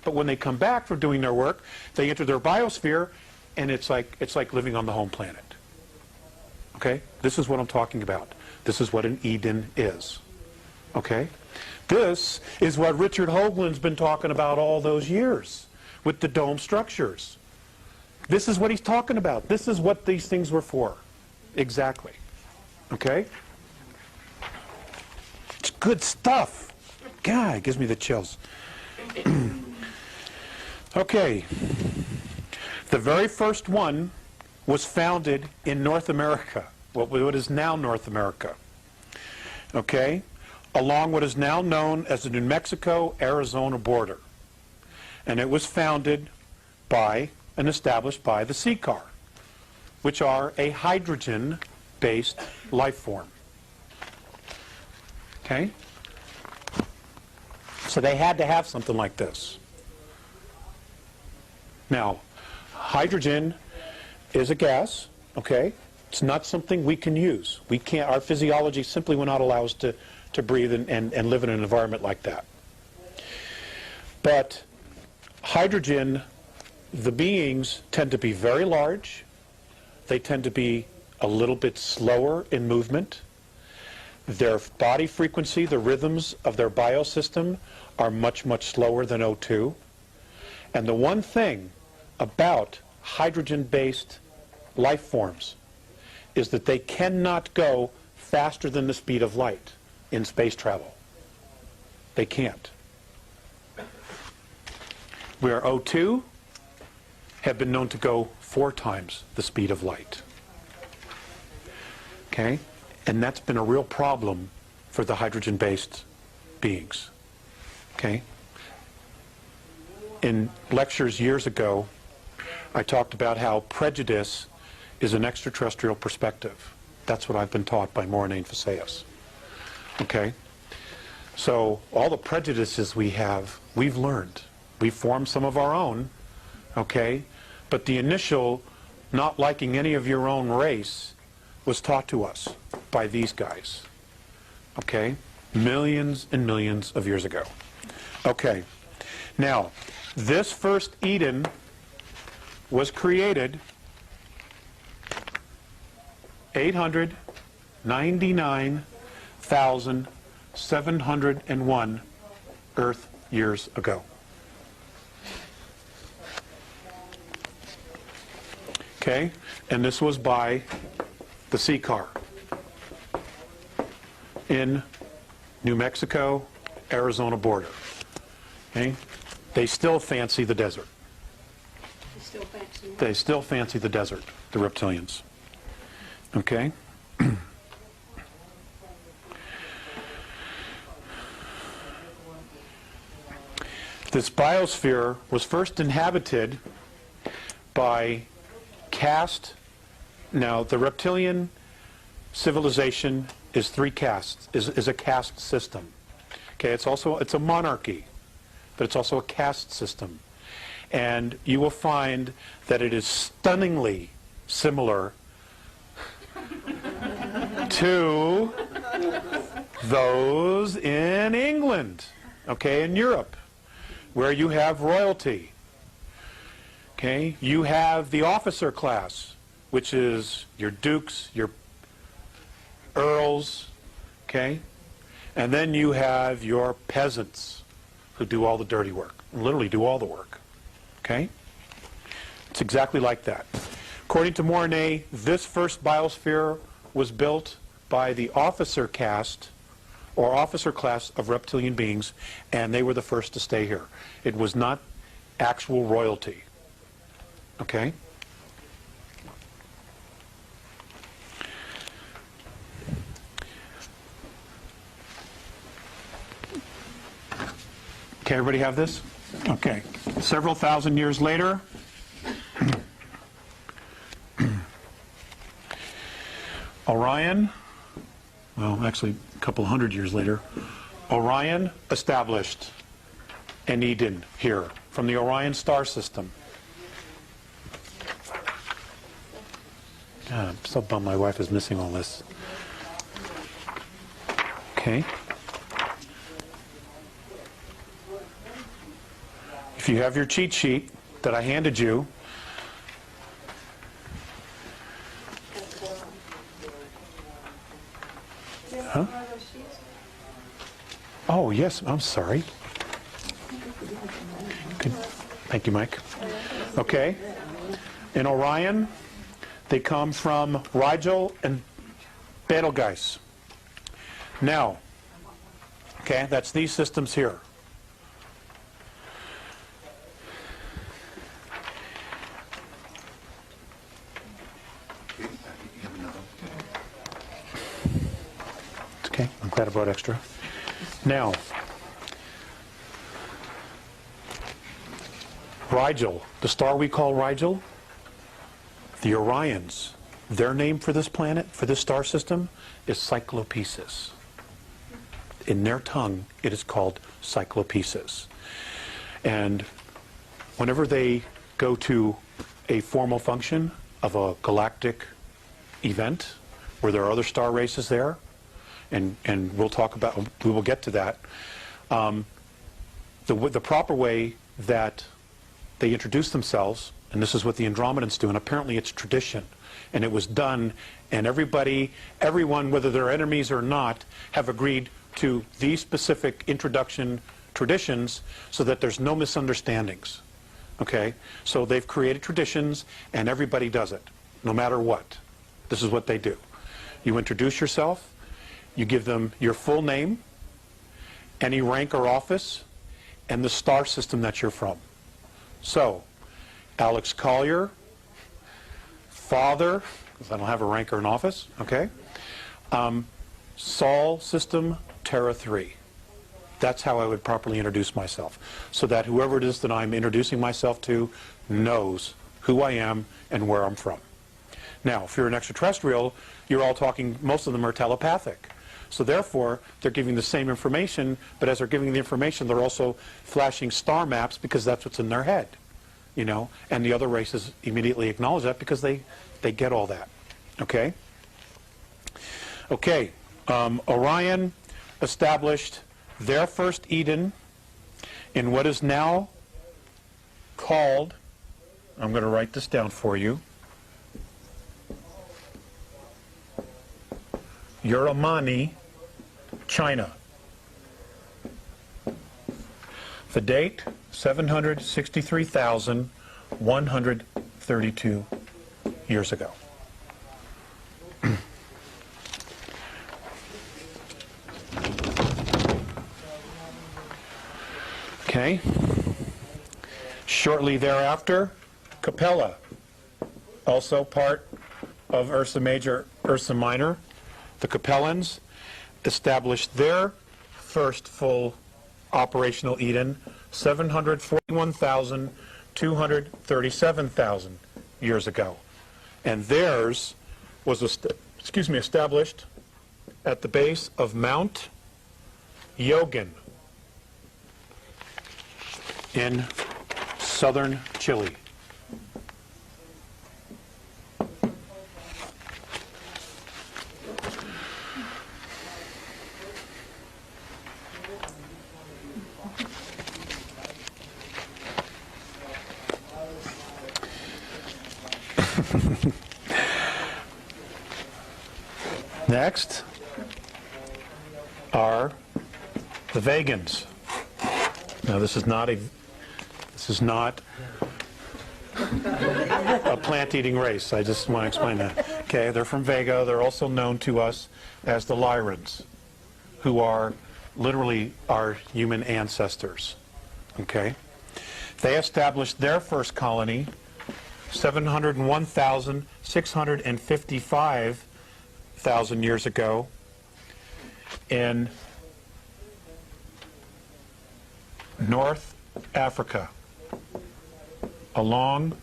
But when they come back from doing their work, they enter their biosphere, and it's like living on the home planet. Okay? This is what I'm talking about. This is what an Eden is. Okay? This is what Richard Hoagland's been talking about all those years with the dome structures. This is what he's talking about. This is what these things were for. Exactly. Okay? It's good stuff. God, it gives me the chills. Okay. The very first one was founded in North America, what is now North America. Okay? Along what is now known as the New Mexico-Arizona border. And it was founded by and established by the CCAR, which are a hydrogen-based life form. Okay? So they had to have something like this. Now, hydrogen is a gas, okay? It's not something we can use. We can't, our physiology simply will not allow us to breathe and live in an environment like that. But hydrogen, the beings tend to be very large. They tend to be a little bit slower in movement. Their body frequency, the rhythms of their biosystem are much, much slower than O2. And the one thing about hydrogen-based life forms is that they cannot go faster than the speed of light in space travel. They can't. Where O2 have been known to go 4 times the speed of light. Okay? And that's been a real problem for the hydrogen-based beings. Okay? In lectures years ago, I talked about how prejudice is an extraterrestrial perspective. That's what I've been taught by Morine Faceus. Okay? So all the prejudices we have, we've learned. We've formed some of our own, okay? But the initial not liking any of your own race was taught to us by these guys, okay? Millions and millions of years ago. Okay. Now, this first Eden was created 899,701 Earth years ago. Okay? And this was by the CCAR in New Mexico, Arizona border. Okay? They still fancy the desert. They still fancy the desert, the reptilians. Okay? This biosphere was first inhabited by caste. Now, the reptilian civilization is 3 castes, is a caste system. Okay, it's a monarchy, but it's also a caste system. And you will find that it is stunningly similar to those in England, okay, in Europe, where you have royalty. Okay, you have the officer class, which is your dukes, your earls, okay? And then you have your peasants who do all the dirty work, literally do all the work, okay? It's exactly like that. According to Morine, this first biosphere was built by the officer caste or officer class of reptilian beings, and they were the first to stay here. It was not actual royalty. Okay? Okay, everybody have this? Okay. Several thousand years later, Orion, well, actually a couple hundred years later, Orion established an Eden here from the Orion star system. God, I'm so bummed my wife is missing all this. Okay. If you have your cheat sheet that I handed you, huh? Oh, yes, I'm sorry. Good. Thank you, Mike. Okay. In Orion, they come from Rigel and Betelgeuse. Now, okay, that's these systems here. It's okay, I'm glad I brought extra. Now, Rigel, the star we call Rigel, the Orions, their name for this planet, for this star system, is Cyclopesis. In their tongue, it is called Cyclopesis. And whenever they go to a formal function of a galactic event, where there are other star races there, and we'll talk about, we will get to that, the proper way that they introduce themselves, and this is what the Andromedans do, and apparently it's tradition, and it was done, and everyone, whether they're enemies or not, have agreed to these specific introduction traditions so that there's no misunderstandings. Okay? So they've created traditions, and everybody does it, no matter what. This is what they do. You introduce yourself, you give them your full name, any rank or office, and the star system that you're from. So, Alex Collier, father, because I don't have a rank or an office, okay? Sol system, Terra 3. That's how I would properly introduce myself, so that whoever it is that I'm introducing myself to knows who I am and where I'm from. Now, if you're an extraterrestrial, you're all talking, most of them are telepathic. So therefore, they're giving the same information, but as they're giving the information, they're also flashing star maps because that's what's in their head, you know, and the other races immediately acknowledge that because they get all that, okay? Okay, Orion established their first Eden in what is now called, I'm going to write this down for you, Uramani, China. The date, 763,132 years ago. Okay. Shortly thereafter, Capella, also part of Ursa Major, Ursa Minor. The Capellans established their first full operational Eden 741,237,000 years ago. And theirs was established at the base of Mount Yogin in southern Chile. Next are the Vegans. Now this is not a plant-eating race. I just want to explain that. Okay, they're from Vega. They're also known to us as the Lyrans, who are literally our human ancestors. Okay, they established their first colony 701,655,000 years ago in North Africa, along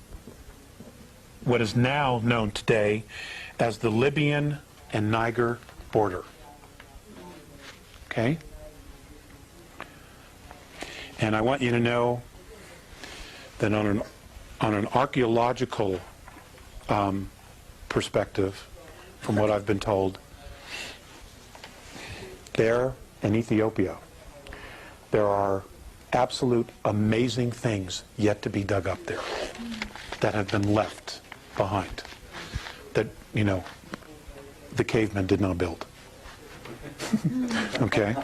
what is now known today as the Libyan and Niger border. Okay? And I want you to know that on an archaeological perspective, from what I've been told, there in Ethiopia, there are absolute amazing things yet to be dug up there that have been left behind, that, you know, the cavemen did not build. Okay?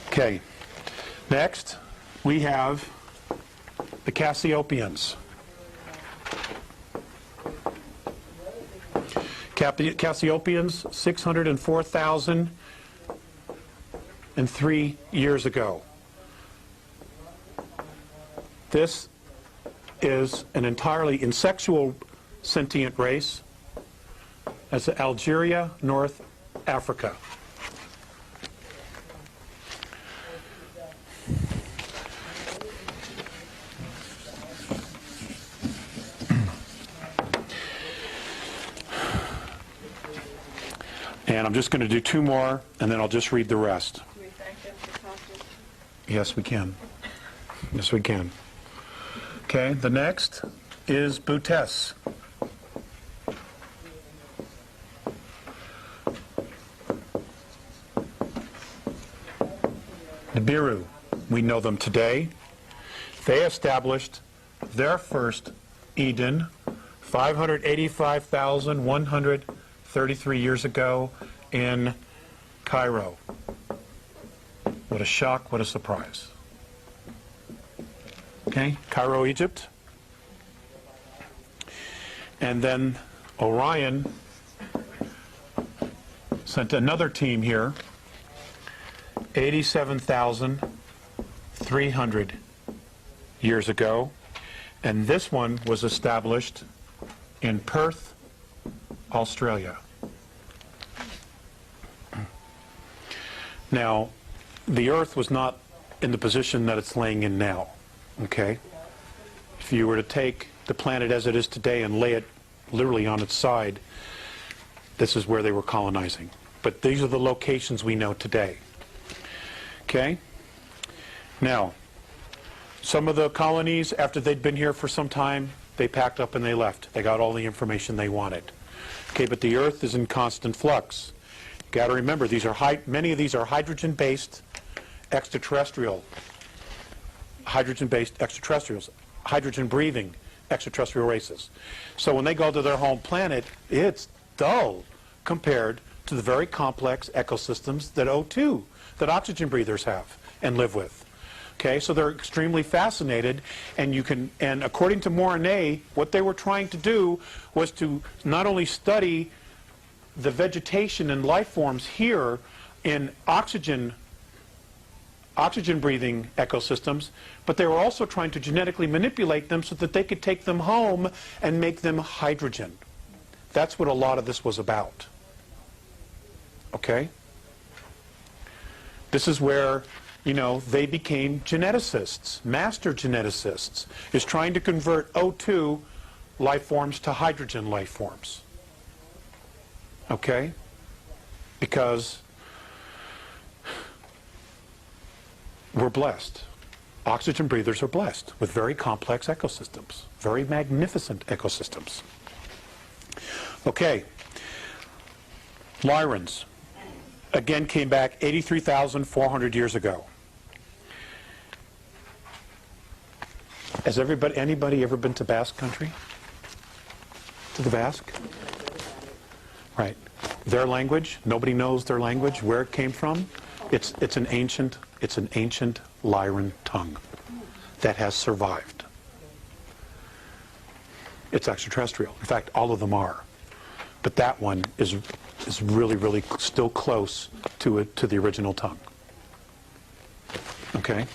Okay. Next, we have the Cassiopeans. Cassiopeans, 604,003 years ago. This is an entirely insexual sentient race. That's Algeria, North Africa. And I'm just going to do two more, and then I'll just read the rest. Can we thank them for talking? Yes, we can. Yes, we can. Okay, the next is Butes. Nibiru, we know them today. They established their first Eden 585,133 years ago in Cairo. What a shock, what a surprise. Okay, Cairo, Egypt. And then Orion sent another team here, 87,300 years ago. And this one was established in Perth, Australia. Now, the Earth was not in the position that it's laying in now, okay? If you were to take the planet as it is today and lay it literally on its side, this is where they were colonizing. But these are the locations we know today. Okay? Now, some of the colonies, after they'd been here for some time, they packed up and they left. They got all the information they wanted. Okay, but the Earth is in constant flux. You got to remember, many of these are hydrogen-based extraterrestrials, hydrogen-breathing extraterrestrial races. So when they go to their home planet, it's dull compared to the very complex ecosystems that O2, that oxygen breathers have and live with. Okay, so they're extremely fascinated, and according to Mornay, what they were trying to do was to not only study the vegetation and life forms here in oxygen breathing ecosystems, but they were also trying to genetically manipulate them so that they could take them home and make them hydrogen. That's what a lot of this was about. Okay? This is where, you know, they became geneticists, master geneticists, is trying to convert O2 life forms to hydrogen life forms. Okay? Because we're blessed. Oxygen breathers are blessed with very complex ecosystems, very magnificent ecosystems. Okay. Lyrans, again, came back 83,400 years ago. Has anybody ever been to Basque country? To the Basque? Right. Their language, nobody knows their language, where it came from. It's an ancient Lyran tongue that has survived. It's extraterrestrial. In fact, all of them are. But that one is really, really still close to the original tongue. Okay?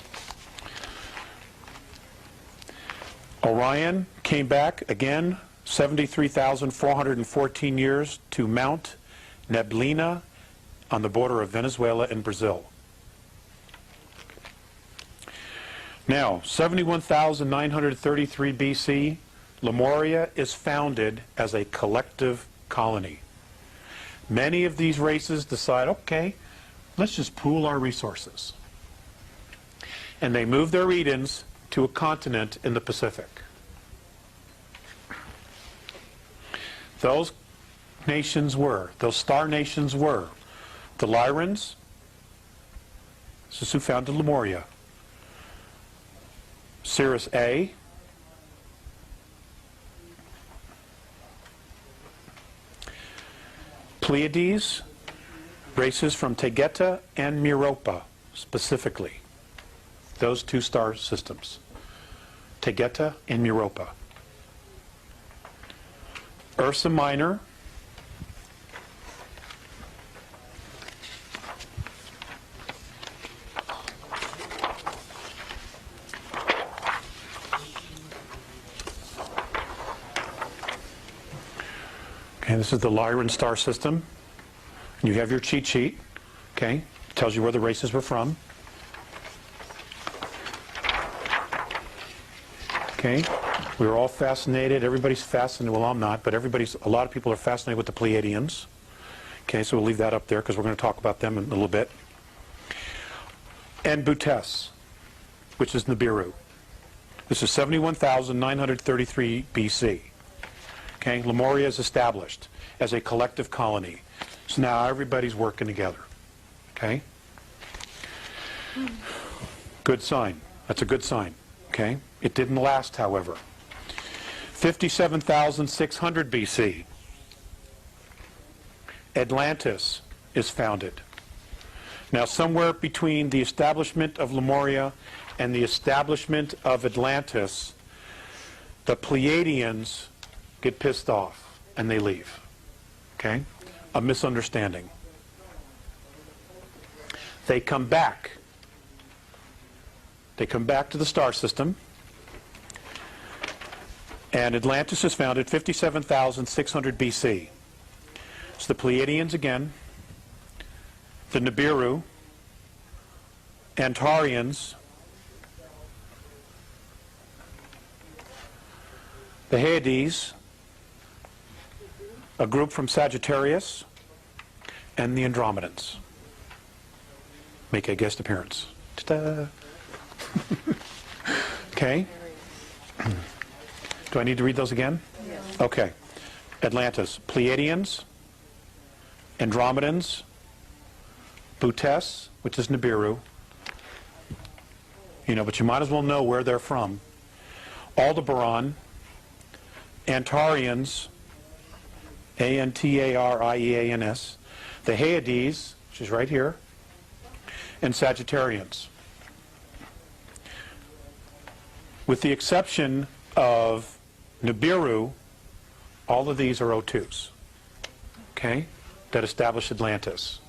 Orion Came back again 73,414 years to Mount Neblina on the border of Venezuela and Brazil. Now, 71,933 BC, Lemuria is founded as a collective colony. Many of these races decide, okay, let's just pool our resources. And they move their Edens to a continent in the Pacific. Those star nations were the Lyrans, this is who founded Lemuria, Cirrus A, Pleiades, races from Tegeta and Meropa, specifically. Those two star systems, Tegeta and Meropa. Ursa Minor, okay, this is the Lyran star system. You have your cheat sheet, okay? It tells you where the races were from. Okay, we were all fascinated. Everybody's fascinated. Well, I'm not, but a lot of people are fascinated with the Pleiadians. Okay, so we'll leave that up there because we're going to talk about them in a little bit. And Butes, which is Nibiru. This is 71,933 BC. Okay, Lemuria is established as a collective colony. So now everybody's working together. Okay? Good sign. That's a good sign. Okay? It didn't last, however. 57,600 BC, Atlantis is founded. Now, somewhere between the establishment of Lemuria and the establishment of Atlantis, the Pleiadians get pissed off and they leave. Okay? A misunderstanding. They come back. They come back to the star system. And Atlantis is founded 57,600 BC. It's the Pleiadians again, the Nibiru, Antarians, the Hyades, a group from Sagittarius, and the Andromedans make a guest appearance. Ta-da! Okay. Do I need to read those again? Yes. Okay. Atlantis, Pleiadians, Andromedans, Butes, which is Nibiru. But you might as well know where they're from. Aldebaran, Antarians, Antarieans, the Hyades, which is right here, and Sagittarians. With the exception of Nibiru, all of these are O2s, okay, that establish Atlantis.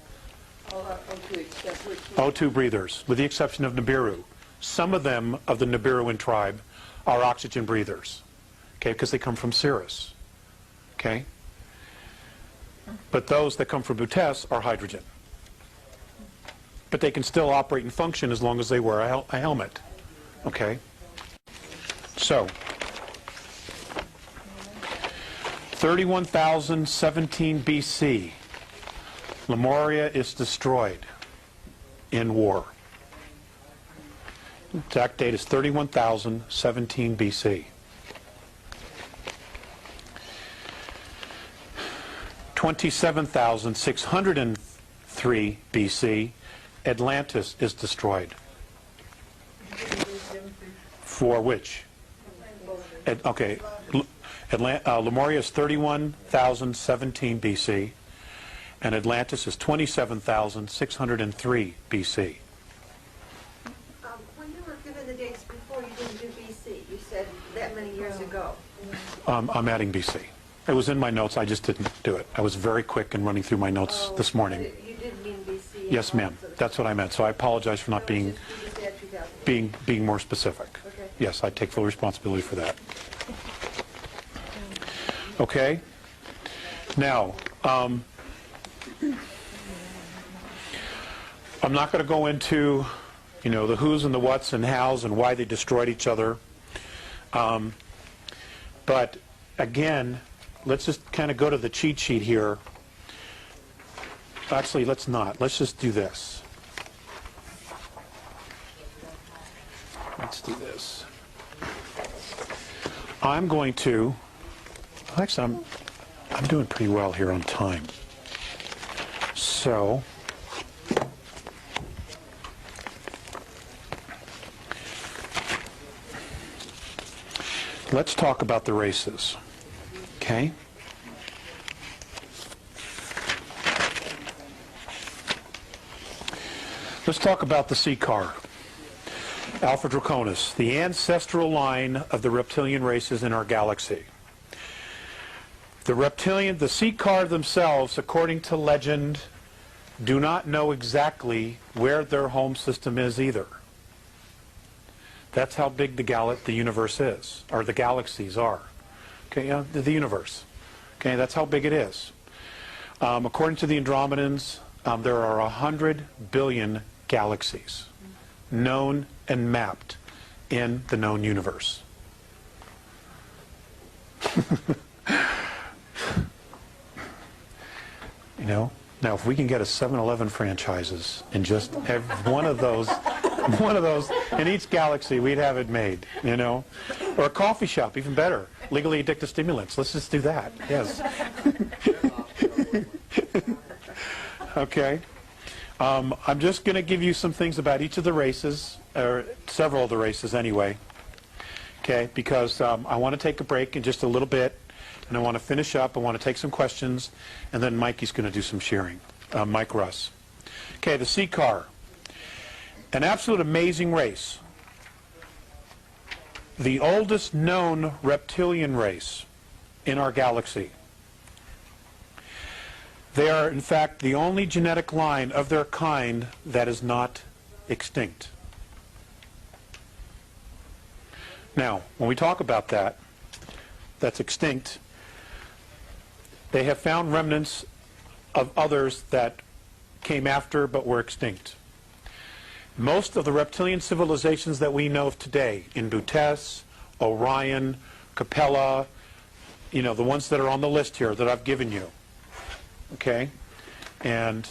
All are O2 except which O2 breathers, with the exception of Nibiru. Some of them of the Nibiruan tribe are oxygen breathers, okay, because they come from Cirrus, okay? But those that come from Butes are hydrogen. But they can still operate and function as long as they wear a helmet, okay? So, 31,017 BC, Lemuria is destroyed in war. Exact date is 31,017 BC. 27,603 BC, Atlantis is destroyed. For which? Okay, Lemuria is 31,017 BC, and Atlantis is 27,603 BC. When you were given the dates before, you didn't do BC. You said that many years ago. I'm adding BC. It was in my notes, I just didn't do it. I was very quick in running through my notes this morning. You did mean BC. Yes, ma'am. That's what I meant. So I apologize for not being more specific. Okay. Yes, I take full responsibility for that. Okay? Now, I'm not going to go into, the who's and the what's and how's and why they destroyed each other. But again, let's just kind of go to the cheat sheet here. Actually, let's not. Let's just do this. Let's do this. I'm going to, actually, I'm doing pretty well here on time. So, let's talk about the races, okay? Let's talk about the sea car. Alpha Draconis, the ancestral line of the reptilian races in our galaxy. The sea car themselves, according to legend, do not know exactly where their home system is either. That's how big the universe is, or the galaxies are. Okay, the universe. Okay, that's how big it is. According to the Andromedans, there are 100 billion galaxies known and mapped in the known universe. Now if we can get a 7-Eleven franchises in just one of those in each galaxy, we'd have it made, Or a coffee shop, even better. Legally addictive stimulants. Let's just do that. Yes. Okay. I'm just going to give you some things about each of the races, or several of the races anyway, okay, because I want to take a break in just a little bit, and I want to finish up. I want to take some questions, and then Mikey's going to do some sharing, Mike Russ. Okay, the sea car, an absolute amazing race, the oldest known reptilian race in our galaxy. They are, in fact, the only genetic line of their kind that is not extinct. Now, when we talk about that's extinct, they have found remnants of others that came after but were extinct. Most of the reptilian civilizations that we know of today, in Butes, Orion, Capella, the ones that are on the list here that I've given you, okay? And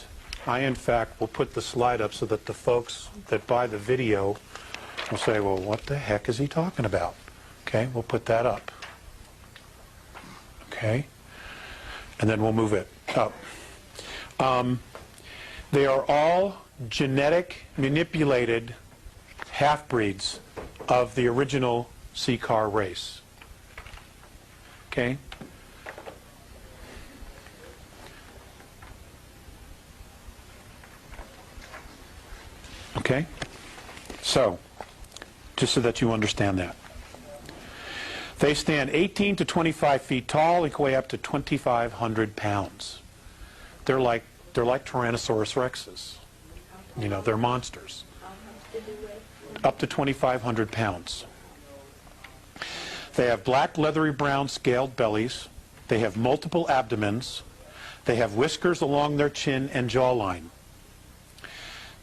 I, in fact, will put the slide up so that the folks that buy the video will say, well, what the heck is he talking about? Okay, we'll put that up. Okay? And then we'll move it up. They are all genetic manipulated half-breeds of the original sea car race. Okay? Okay? So, just so that you understand that. They stand 18 to 25 feet tall and can weigh up to 2,500 pounds. They're like Tyrannosaurus Rexes. They're monsters. Up to 2,500 pounds. They have black, leathery brown scaled bellies. They have multiple abdomens. They have whiskers along their chin and jawline.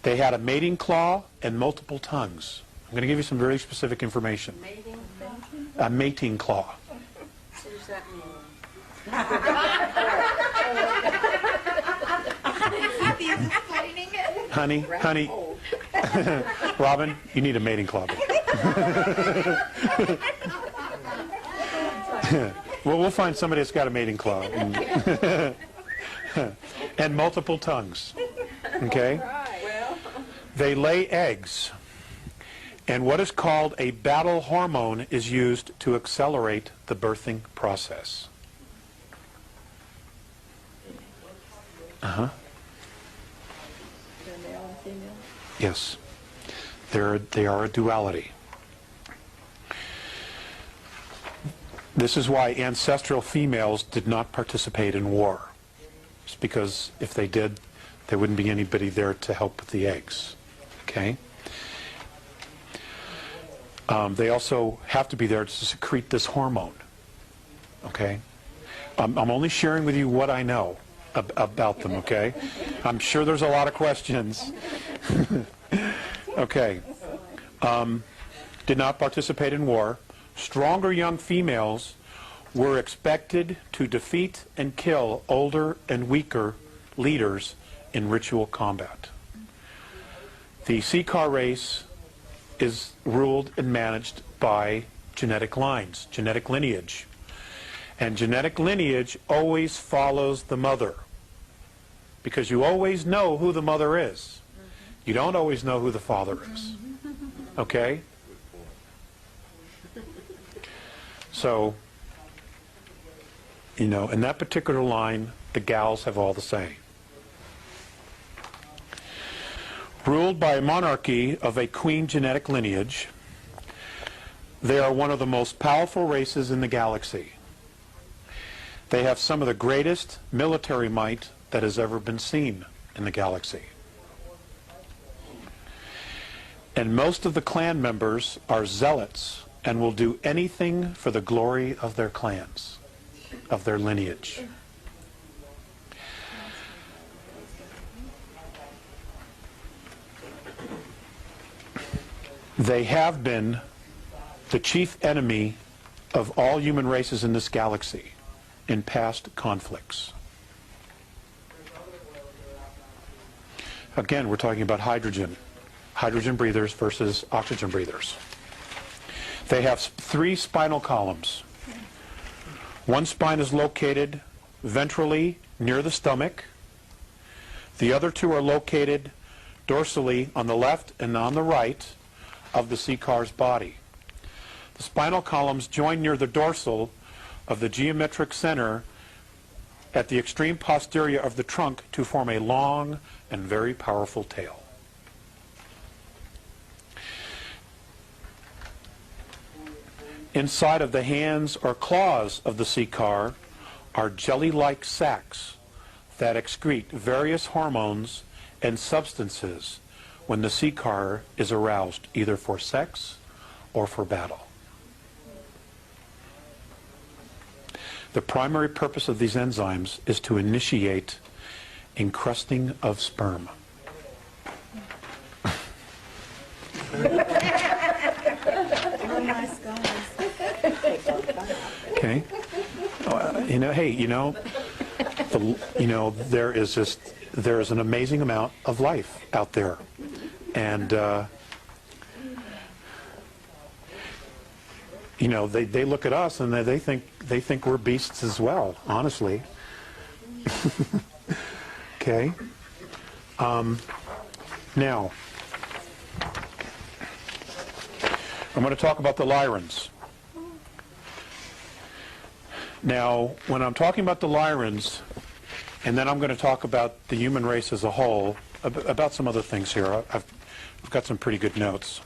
They had a mating claw and multiple tongues. I'm going to give you some very specific information. A mating claw. What does that mean? Honey, Robin, you need a mating claw. Well, we'll find somebody that's got a mating claw. And multiple tongues. Okay? They lay eggs. And what is called a battle hormone is used to accelerate the birthing process. They're male and female? Yes. They are a duality. This is why ancestral females did not participate in war. It's because if they did, there wouldn't be anybody there to help with the eggs. Okay? They also have to be there to secrete this hormone. Okay? I'm only sharing with you what I know about them, okay? I'm sure there's a lot of questions. Okay. Did not participate in war. Stronger young females were expected to defeat and kill older and weaker leaders in ritual combat. The Seeker race is ruled and managed by genetic lines, genetic lineage. And genetic lineage always follows the mother, because you always know who the mother is. You don't always know who the father is. Okay? So, you know, in that particular line, the gals have all the say. Ruled by a monarchy of a queen genetic lineage, they are one of the most powerful races in the galaxy. They have some of the greatest military might that has ever been seen in the galaxy. And most of the clan members are zealots and will do anything for the glory of their clans, of their lineage. They have been the chief enemy of all human races in this galaxy in past conflicts. Again, we're talking about hydrogen breathers versus oxygen breathers. They have 3 spinal columns. One spine is located ventrally near the stomach. The other 2 are located dorsally on the left and on the right of the Seeker's body. The spinal columns join near the dorsal of the geometric center at the extreme posterior of the trunk to form a long and very powerful tail. Inside of the hands or claws of the Seeker are jelly-like sacs that excrete various hormones and substances when the Seeker is aroused, either for sex or for battle. The primary purpose of these enzymes is to initiate encrusting of sperm. Okay. There is an amazing amount of life out there, and they look at us and they think we're beasts as well. Honestly. Okay. Now, I'm going to talk about the Lyrans. Now, when I'm talking about the Lyrans, and then I'm going to talk about the human race as a whole, about some other things here. I've got some pretty good notes.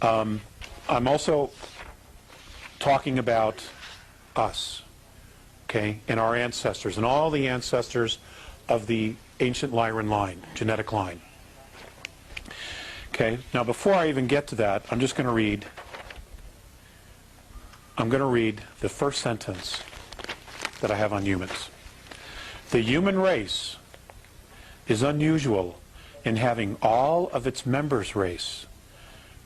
I'm also talking about us, okay, and our ancestors, and all the ancestors of the ancient Lyran line, genetic line. Okay, now before I even get to that, I'm going to read the first sentence that I have on humans. The human race is unusual in having all of its members' race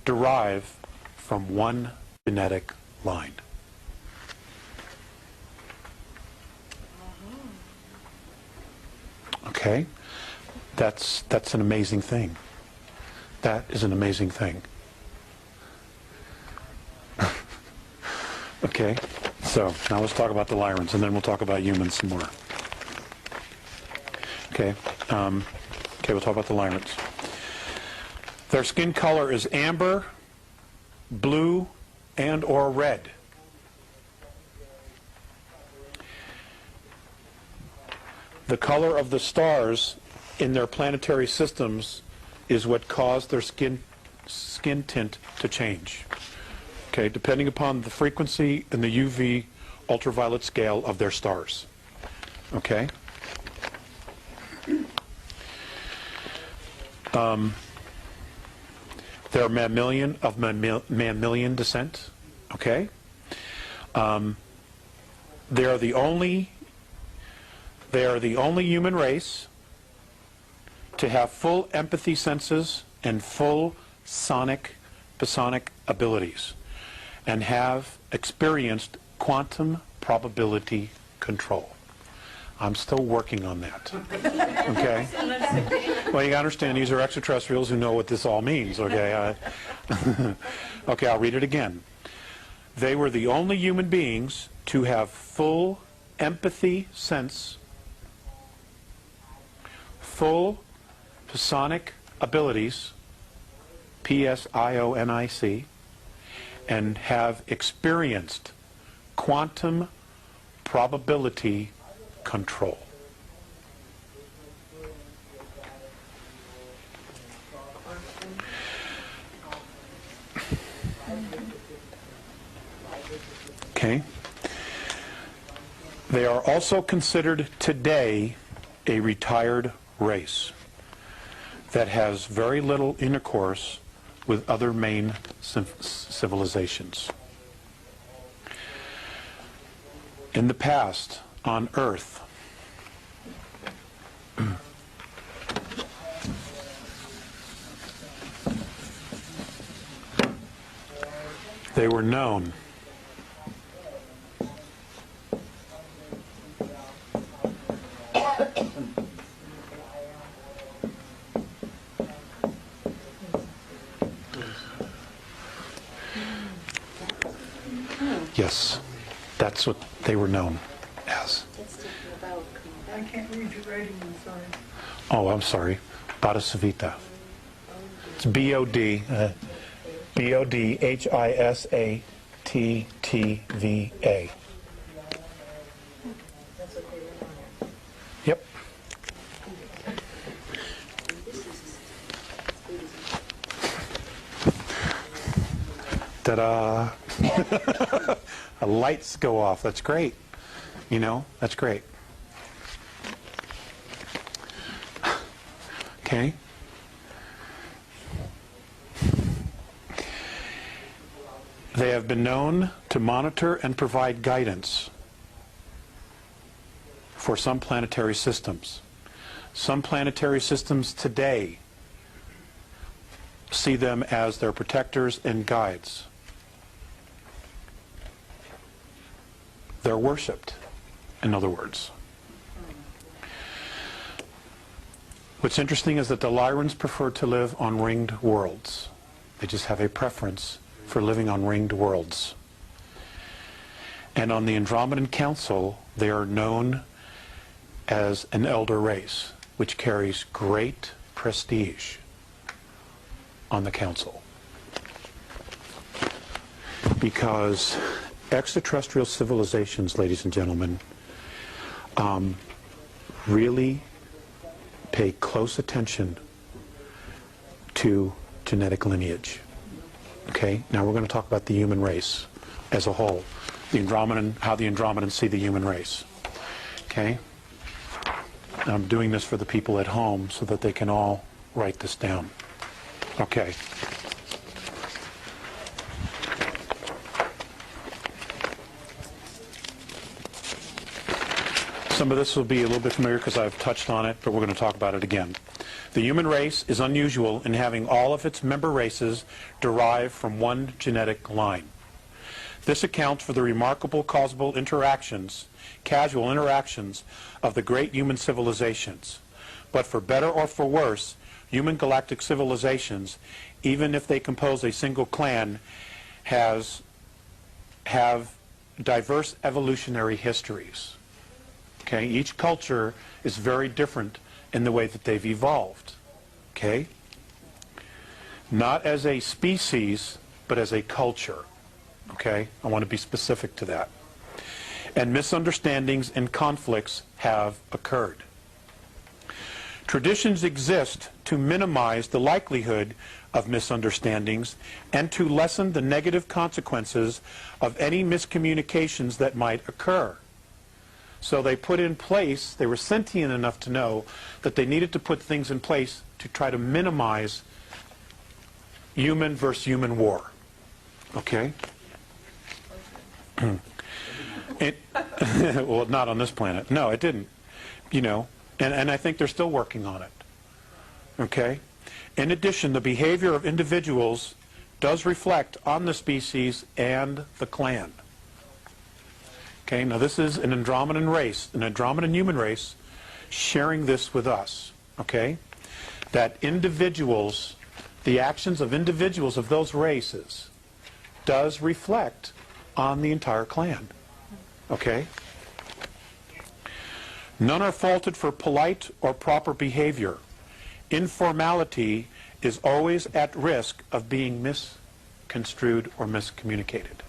derive from one genetic line. Okay? That's an amazing thing. That is an amazing thing. Okay, so now let's talk about the Lyrans, and then we'll talk about humans some more. Okay, we'll talk about the Lyrans. Their skin color is amber, blue, and or red. The color of the stars in their planetary systems is what caused their skin tint to change. Okay, depending upon the frequency and the UV ultraviolet scale of their stars. Okay? They're mammalian of mammalian descent. Okay. They are the only human race to have full empathy senses and full psionic abilities, and have experienced quantum probability control. I'm still working on that. Okay? Well, you gotta understand, these are extraterrestrials who know what this all means, okay? Okay, I'll read it again. They were the only human beings to have full empathy sense, full psionic abilities, Psionic, and have experienced quantum probability control. Okay. They are also considered today a retired race that has very little intercourse with other main civilizations. In the past, on Earth, they were known Yes, that's what they were known as. I can't read your writing, I'm sorry. Oh, I'm sorry. Bodhisattva. It's B-O-D-H-I-S-A-T-T-V-A. Yep. Ta-da! Lights go off. That's great. You know, that's great. Okay. They have been known to monitor and provide guidance for some planetary systems. Some planetary systems today see them as their protectors and guides. They're worshipped, in other words. What's interesting is that the Lyrans prefer to live on ringed worlds. They just have a preference for living on ringed worlds. And on the Andromedan Council, they are known as an elder race, which carries great prestige on the Council. Because extraterrestrial civilizations, ladies and gentlemen, really pay close attention to genetic lineage. Okay, now we're going to talk about the human race as a whole. The Andromedan, how the Andromedans see the human race. Okay? I'm doing this for the people at home so that they can all write this down. Okay. Some of this will be a little bit familiar because I've touched on it, but we're going to talk about it again. The human race is unusual in having all of its member races derive from one genetic line. This accounts for the remarkable casual interactions of the great human civilizations. But for better or for worse, human galactic civilizations, even if they compose a single clan, have diverse evolutionary histories. Okay, each culture is very different in the way that they've evolved. Okay? Not as a species, but as a culture. Okay? I want to be specific to that. And misunderstandings and conflicts have occurred. Traditions exist to minimize the likelihood of misunderstandings and to lessen the negative consequences of any miscommunications that might occur. So they put in place, they were sentient enough to know that they needed to put things in place to try to minimize human versus human war. Okay? Well, not on this planet. No, it didn't. You know, and I think they're still working on it. Okay? In addition, the behavior of individuals does reflect on the species and the clan. Okay, now this is an Andromedan race, an Andromedan human race, sharing this with us. Okay? That individuals, the actions of individuals of those races, does reflect on the entire clan. Okay? None are faulted for polite or proper behavior. Informality is always at risk of being misconstrued or miscommunicated.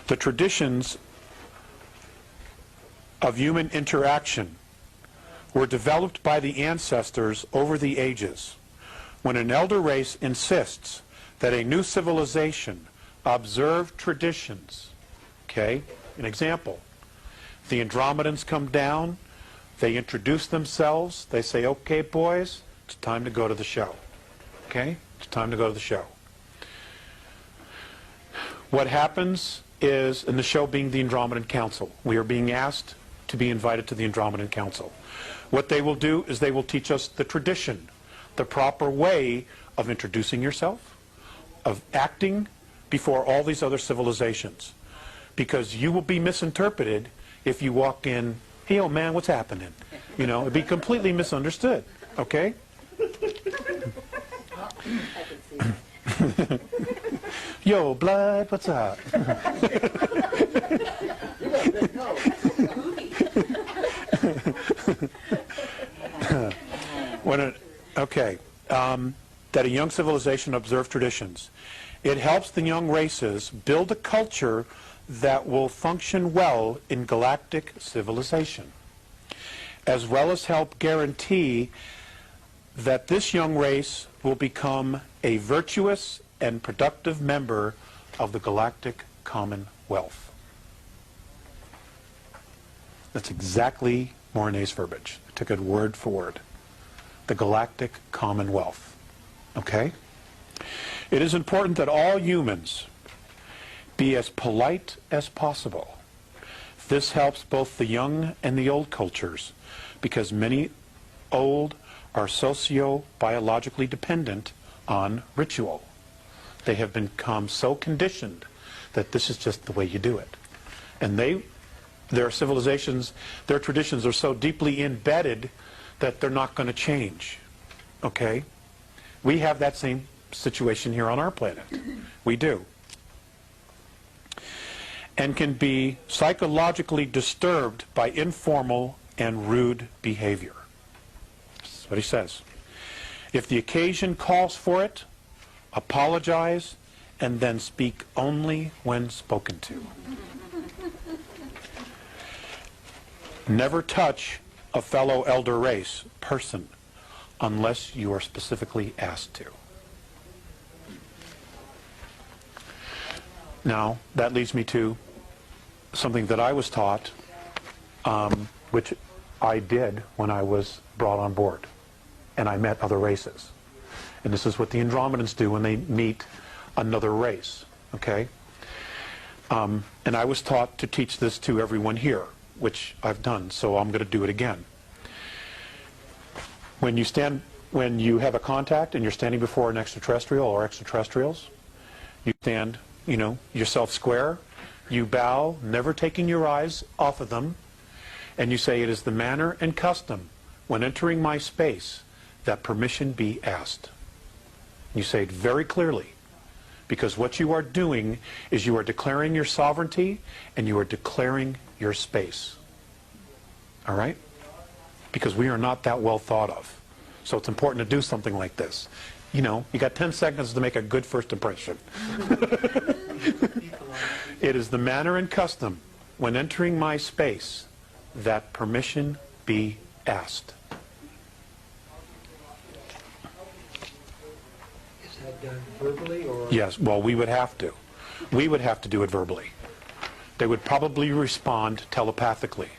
The traditions of human interaction were developed by the ancestors over the ages. When an elder race insists that a new civilization observe traditions, okay, an example, the Andromedans come down, they introduce themselves, they say, okay boys, it's time to go to the show. Okay? It's time to go to the show. What happens is, in the show being the Andromedan Council, we are being asked to be invited to the Andromedan Council. What they will do is they will teach us the tradition, the proper way of introducing yourself, of acting before all these other civilizations. Because you will be misinterpreted if you walk in, hey, old man, what's happening? You know, it'd be completely misunderstood. Okay? Yo, blood, what's up? That a young civilization observe traditions. It helps the young races build a culture that will function well in galactic civilization, as well as help guarantee that this young race will become a virtuous and productive member of the galactic commonwealth. That's exactly Mornay's verbiage. I took it word for word. The galactic commonwealth. Okay? It is important that all humans be as polite as possible. This helps both the young and the old cultures, because many old are socio-biologically dependent on ritual. They have become so conditioned that this is just the way you do it. And their civilizations, their traditions are so deeply embedded that they're not going to change. Okay? We have that same situation here on our planet. We do. And can be psychologically disturbed by informal and rude behavior. That's what he says. If the occasion calls for it, apologize, and then speak only when spoken to. Never touch a fellow elder race person unless you are specifically asked to. Now, that leads me to something that I was taught, which I did when I was brought on board, and I met other races. And this is what the Andromedans do when they meet another race, okay? And I was taught to teach this to everyone here, which I've done, so I'm going to do it again. When you have a contact and you're standing before an extraterrestrial or extraterrestrials, you stand, you know, yourself square, you bow, never taking your eyes off of them, and you say, it is the manner and custom when entering my space that permission be asked. You say it very clearly, because what you are doing is you are declaring your sovereignty and you are declaring your space. All right? Because we are not that well thought of. So it's important to do something like this. You know, you got 10 seconds to make a good first impression. It is the manner and custom when entering my space that permission be asked. Is that done verbally or? Yes, well, we would have to. We would have to do it verbally. They would probably respond telepathically.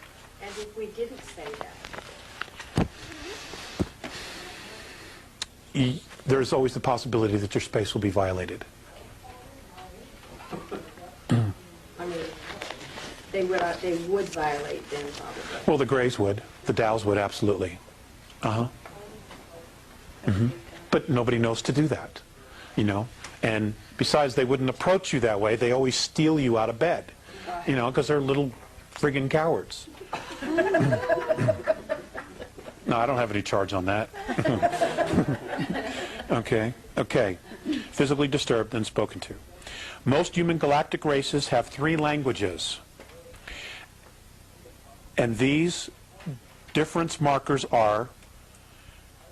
And if we didn't say that? there's always the possibility that your space will be violated. I mean, they would violate then probably. Well, the Greys would. The Dows would, absolutely. Uh-huh. But nobody knows to do that, you know. And besides, they wouldn't approach you that way. They always steal you out of bed, you know, because they're little friggin' cowards. No, I don't have any charge on that. Okay. Physically disturbed and spoken to. Most human galactic races have 3 languages. And these difference markers are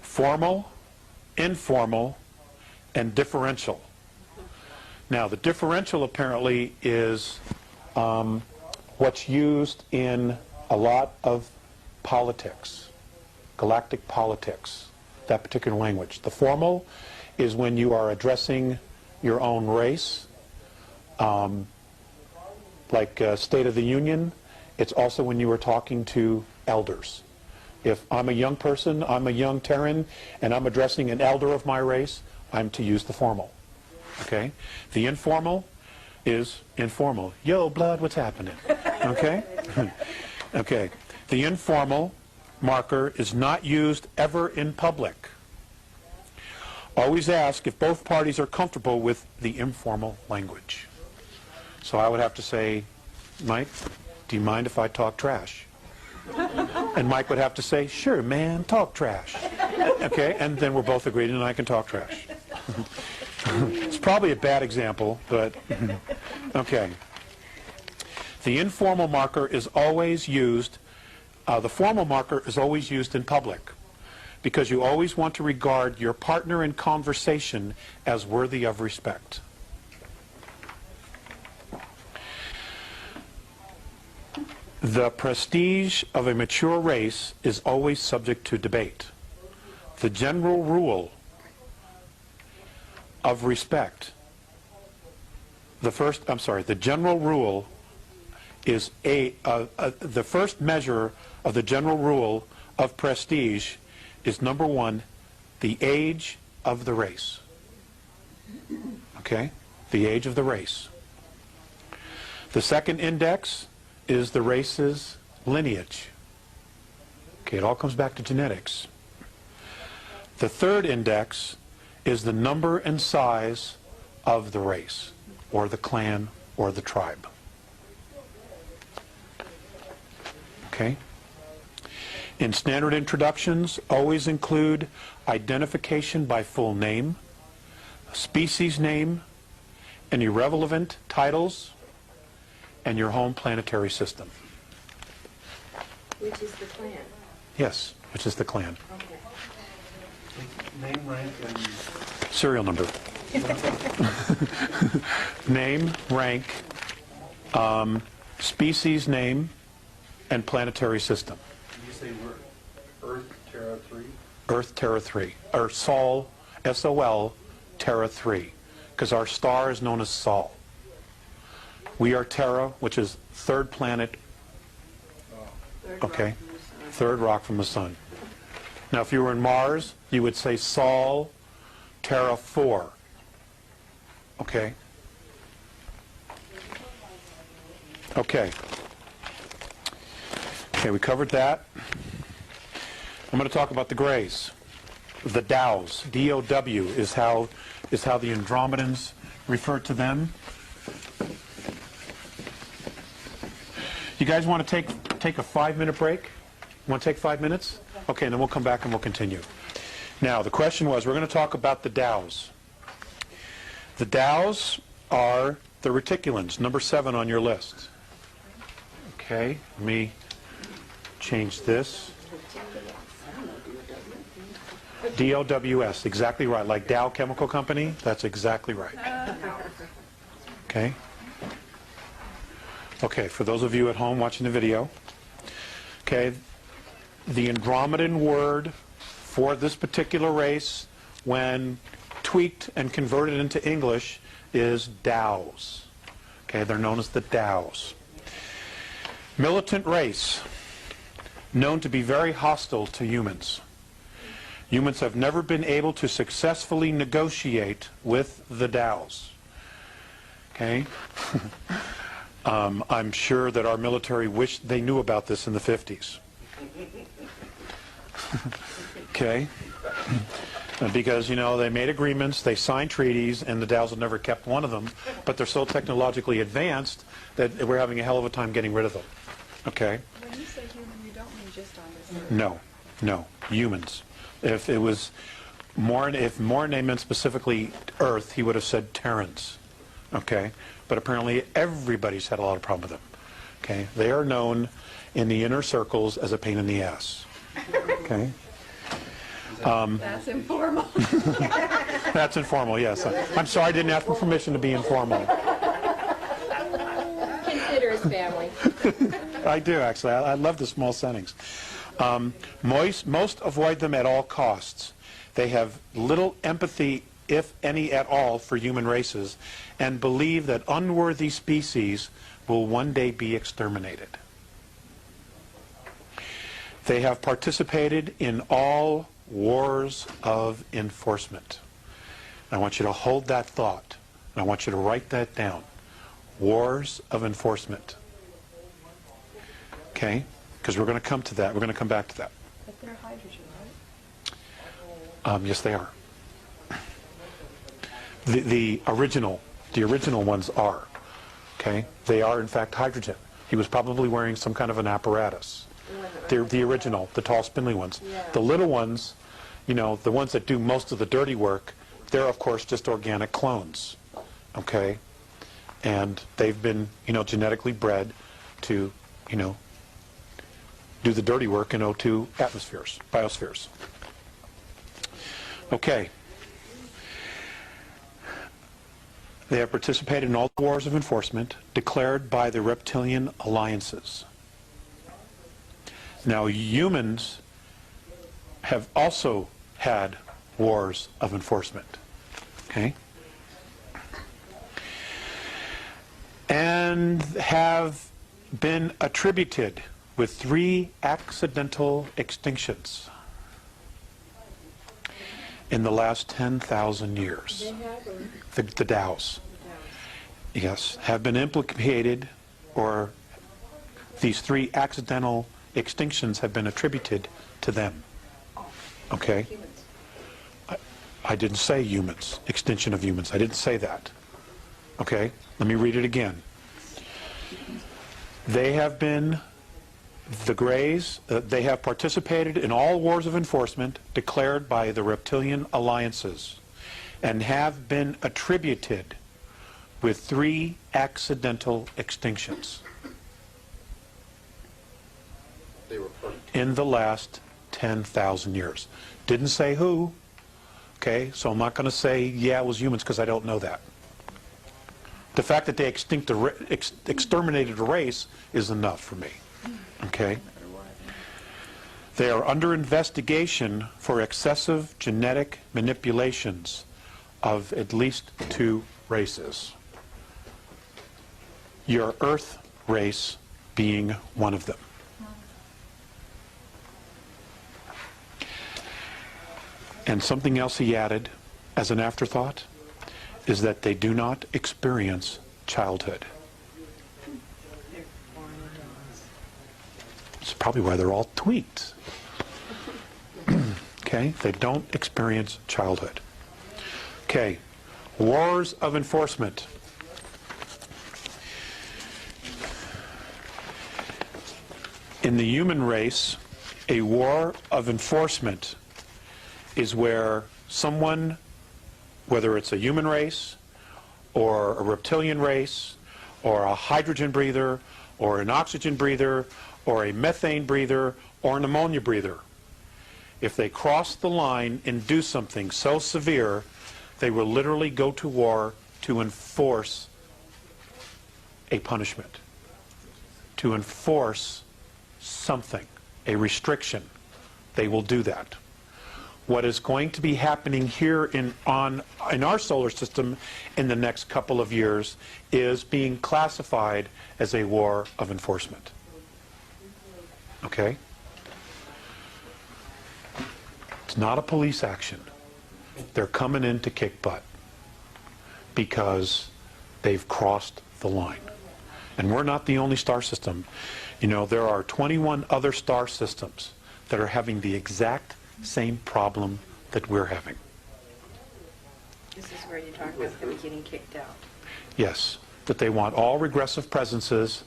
formal, informal, and differential. Now, the differential apparently is what's used in a lot of politics, galactic politics, that particular language. The formal is when you are addressing your own race, like State of the Union. It's also when you are talking to elders. If I'm a young person, I'm a young Terran, and I'm addressing an elder of my race, I'm to use the formal. Okay? The informal is informal. Yo, blood, what's happening? Okay? Okay. The informal marker is not used ever in public. Always ask if both parties are comfortable with the informal language. So I would have to say, Mike, do you mind if I talk trash? And Mike would have to say, sure, man, talk trash. Okay, and then we're both agreed and I can talk trash. It's probably a bad example, but okay. The informal marker is always used, the formal marker is always used in public because you always want to regard your partner in conversation as worthy of respect. The prestige of a mature race is always subject to debate. The general rule of respect, the general rule is the first measure of the general rule of prestige is number 1, the age of the race. Okay? The age of the race. The second index is the race's lineage. Okay, it all comes back to genetics. The third index is the number and size of the race, or the clan, or the tribe. Okay? In standard introductions, always include identification by full name, species name, and irrelevant titles, and your home planetary system. Which is the clan? Yes, which is the clan. Okay. name, rank, and Serial number. Name, rank, species name, and planetary system. did you say we're Earth, Terra 3? Earth, Terra 3. Or Sol, S-O-L, Terra 3. Because our star is known as Sol. We are Terra, which is third planet, okay? Third rock from the sun. Now, if you were in Mars, you would say Sol, Terra 4. Okay? Okay. Okay, we covered that. I'm going to talk about the Greys. The Dows. D-O-W is how the Andromedans refer to them. You guys want to take a 5-minute break? Want to take 5 minutes? Okay, and then we'll come back and we'll continue. Now, the question was, we're going to talk about the Dows. The Dows are the reticulans, number 7 on your list. Okay, let me change this. D-O-W-S, exactly right. Like Dow Chemical Company, that's exactly right. Okay. Okay, for those of you at home watching the video, okay, the Andromedan word for this particular race, when tweaked and converted into English, is Dows. Okay, they're known as the Dows. Militant race, known to be very hostile to humans. Humans have never been able to successfully negotiate with the Taos. Okay? I'm sure that our military wished they knew about this in the 50s. Okay? Because, you know, they made agreements, they signed treaties, and the Taos have never kept one of them, but they're so technologically advanced that we're having a hell of a time getting rid of them. Okay? When you say human, you don't mean just on this earth. No, humans. If it was more, if Mornay meant specifically Earth, he would have said Terrans. Okay? But apparently everybody's had a lot of problem with them. Okay? They are known in the inner circles as a pain in the ass. Okay? That's informal. That's informal, yes. I'm sorry I didn't ask for permission to be informal. Consider his family. I do, actually. I love the small settings. Most avoid them at all costs. They have little empathy, if any at all, for human races, and believe that unworthy species will one day be exterminated. They have participated in all wars of enforcement. I want you to hold that thought, and I want you to write that down. Wars of enforcement. Okay? Because we're going to come to that. We're going to come back to that. But they're hydrogen, right? Yes, they are. The original ones are. Okay? They are, in fact, hydrogen. He was probably wearing some kind of an apparatus. The original, the tall, spindly ones. Yeah. The little ones, you know, the ones that do most of the dirty work, they're, of course, just organic clones. Okay? And they've been, you know, genetically bred to, you know, do the dirty work in O2 atmospheres, biospheres. Okay. They have participated in all the wars of enforcement declared by the reptilian alliances. Now, humans have also had wars of enforcement. Okay? And have been attributed with 3 accidental extinctions in the last 10,000 years. They have them. The Taos, yes, have been implicated, or these 3 accidental extinctions have been attributed to them. Okay? Humans. I didn't say humans, extinction of humans. I didn't say that. Okay? Let me read it again. They have been, the Greys, they have participated in all wars of enforcement declared by the reptilian alliances and have been attributed with 3 accidental extinctions They were part in the last 10,000 years. Didn't say who. Okay, so I'm not going to say, yeah, it was humans, because I don't know that. The fact that they exterminated a race is enough for me. Okay? They are under investigation for excessive genetic manipulations of at least 2 races. Your Earth race being one of them. And something else he added as an afterthought is that they do not experience childhood. It's probably why they're all tweaked. Okay? They don't experience childhood. Okay. Wars of enforcement. In the human race, a war of enforcement is where someone, whether it's a human race or a reptilian race or a hydrogen breather or an oxygen breather or a methane breather or an ammonia breather, if they cross the line and do something so severe, they will literally go to war to enforce a punishment, to enforce something, a restriction. They will do that. What is going to be happening here in our solar system in the next couple of years is being classified as a war of enforcement. Okay? It's not a police action. They're coming in to kick butt because they've crossed the line. And we're not the only star system. You know, there are 21 other star systems that are having the exact same problem that we're having. This is where you talk about them getting kicked out. Yes, that they want all regressive presences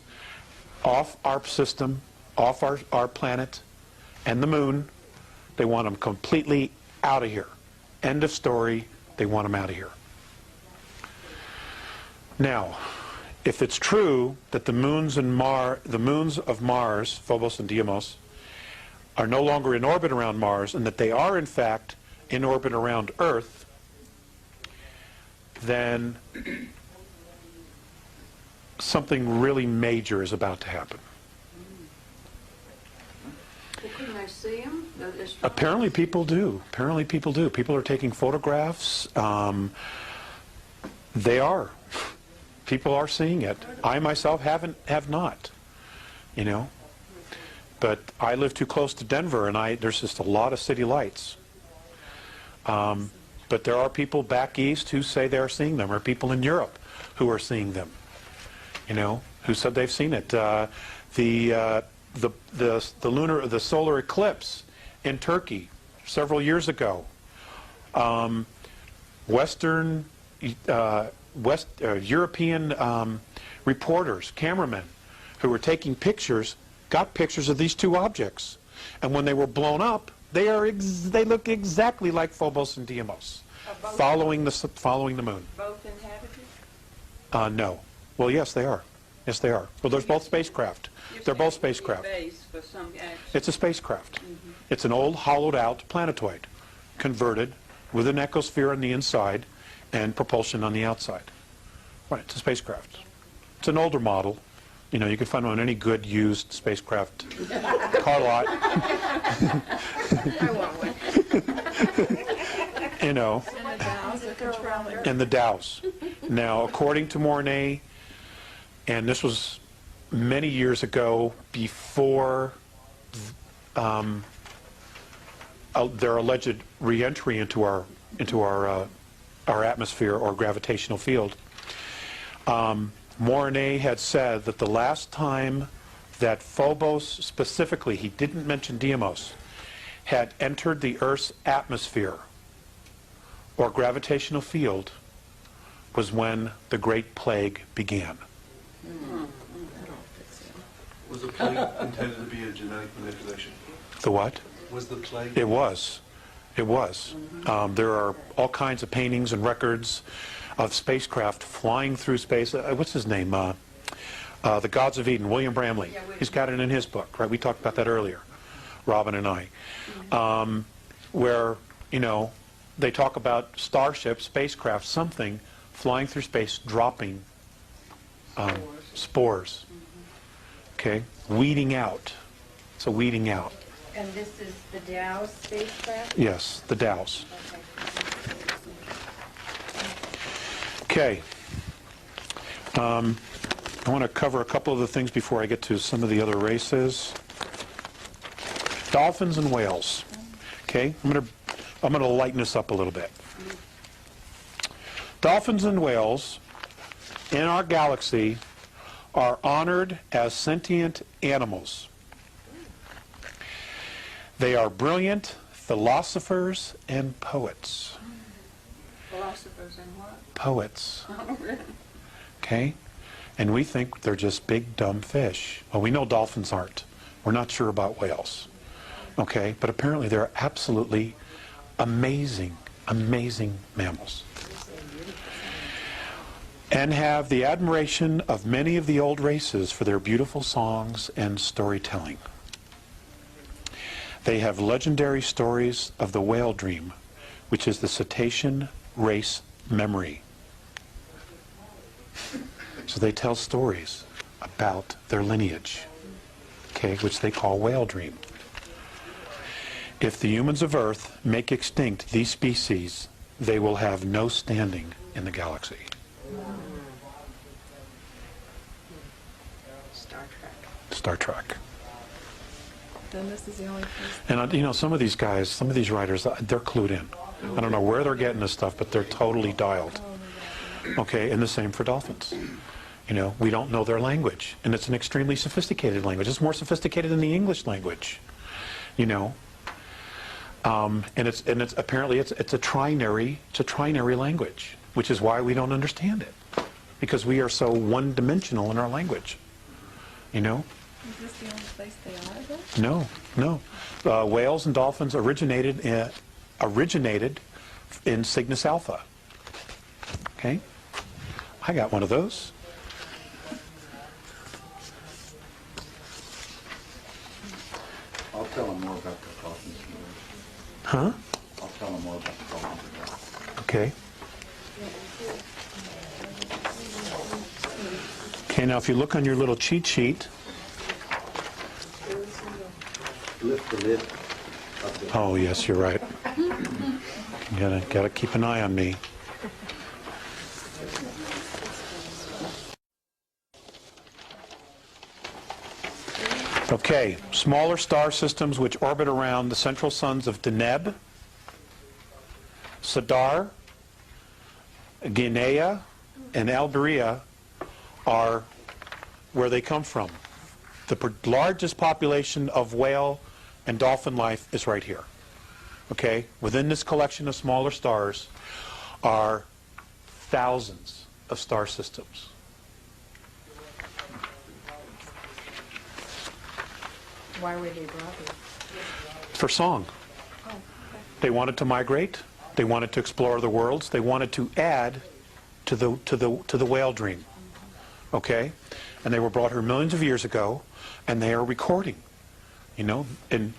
off our system, off our planet and the moon. They want them completely out of here. End of story. They want them out of here. Now, if it's true that the moons of Mars, Phobos and Deimos, are no longer in orbit around Mars, and that they are in fact in orbit around Earth, then something really major is about to happen. Well, couldn't I see them? Apparently people do. Apparently people do. People are taking photographs. They are. People are seeing it. I myself have not. You know. But I live too close to Denver, and there's just a lot of city lights. But there are people back east who say they're seeing them, or people in Europe who are seeing them. You know, who said they've seen it. The solar eclipse in Turkey several years ago. European reporters, cameramen, who were taking pictures, got pictures of these two objects, and when they were blown up, they look exactly like Phobos and Deimos, following the moon. Both inhabited? No. Well, yes, they are. Yes, they are. Well, there's both spacecraft. They're both spacecraft. It's a spacecraft. It's an old, hollowed-out planetoid, converted with an ecosphere on the inside and propulsion on the outside. Right, it's a spacecraft. It's an older model. You know, you can find them on any good used spacecraft car lot. I want one. You know, and the Dows. Now, according to Mornay, and this was many years ago, before their alleged re-entry into our atmosphere or gravitational field, Mornay had said that the last time that Phobos, specifically, he didn't mention Deimos, had entered the Earth's atmosphere or gravitational field was when the Great Plague began. Was the plague intended to be a genetic manipulation? The what? Was the plague? It was. It was. There are all kinds of paintings and records of spacecraft flying through space. What's his name? The Gods of Eden, William Bramley. He's got it in his book, right? We talked about that earlier, Robin and I. Where, you know, they talk about starships, spacecraft, something flying through space, dropping spores. Okay? Weeding out. It's a weeding out. And this is the Dow spacecraft? Yes, the Dows. Okay. I want to cover a couple of the things before I get to some of the other races. Dolphins and whales. Okay? I'm going to lighten this up a little bit. Dolphins and whales in our galaxy are honored as sentient animals. They are brilliant philosophers and poets. Philosophers and what? Poets. Okay? And we think they're just big, dumb fish. Well, we know dolphins aren't. We're not sure about whales. Okay? But apparently they're absolutely amazing, amazing mammals. And have the admiration of many of the old races for their beautiful songs and storytelling. They have legendary stories of the whale dream, which is the cetacean race memory. So they tell stories about their lineage, okay, which they call whale dream. If the humans of Earth make extinct these species, they will have no standing in the galaxy. Star Trek. Star Trek. Then this is the only place. And you know, some of these guys, some of these writers, they're clued in. I don't know where they're getting this stuff, but they're totally dialed. Okay, and the same for dolphins. You know, we don't know their language, and it's an extremely sophisticated language. It's more sophisticated than the English language. You know, and it's apparently it's a trinary language, which is why we don't understand it, because we are so one-dimensional in our language. You know. Is this the only place they are, though? No, no. Whales and dolphins originated in Cygnus Alpha. Okay, I got one of those. I'll tell them more about the dolphins. Huh? I'll tell them more about the dolphins. Okay. Okay, now if you look on your little cheat sheet. Lift the lid of the... Oh, yes, you're right. You gotta keep an eye on me. Okay, smaller star systems which orbit around the central suns of Deneb, Sadar, Guinea, and Alberia are where they come from. The largest population of whale and dolphin life is right here. Okay? Within this collection of smaller stars are thousands of star systems. Why were they brought here? For song. They wanted to migrate. They wanted to explore the worlds. They wanted to add to the whale dream. Okay? And they were brought here millions of years ago, and they are recording. You know, and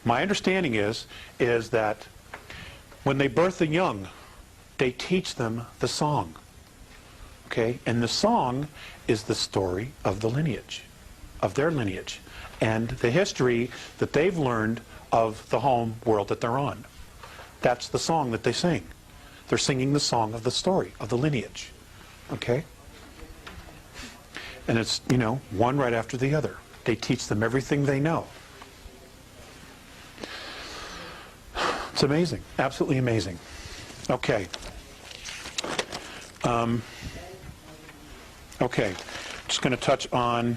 my understanding is that when they birth the young, they teach them the song. Okay? And the song is the story of the lineage, of their lineage, and the history that they've learned of the home world that they're on. That's the song that they sing. They're singing the song of the story, of the lineage. Okay? And it's, you know, one right after the other. They teach them everything they know. It's amazing. Absolutely amazing. Okay. Okay. Just going to touch on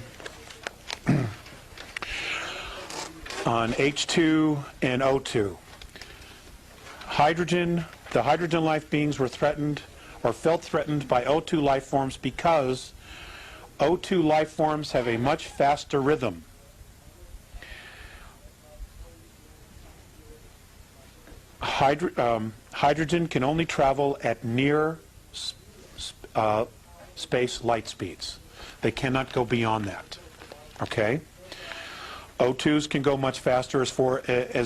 H2 and O2. Hydrogen, the hydrogen life beings were threatened or felt threatened by O2 life forms because O2 life forms have a much faster rhythm. Hydrogen can only travel at near space light speeds. They cannot go beyond that. Okay? O2s can go much faster, as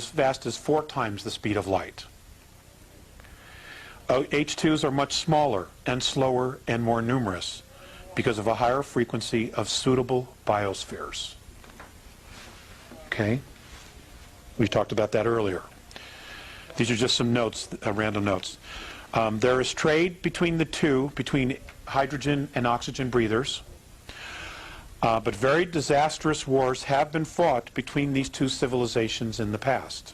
fast as 4 times the speed of light. H2s are much smaller and slower and more numerous because of a higher frequency of suitable biospheres. Okay? We talked about that earlier. These are just some notes, random notes. There is trade between the two, between hydrogen and oxygen breathers. But very disastrous wars have been fought between these two civilizations in the past.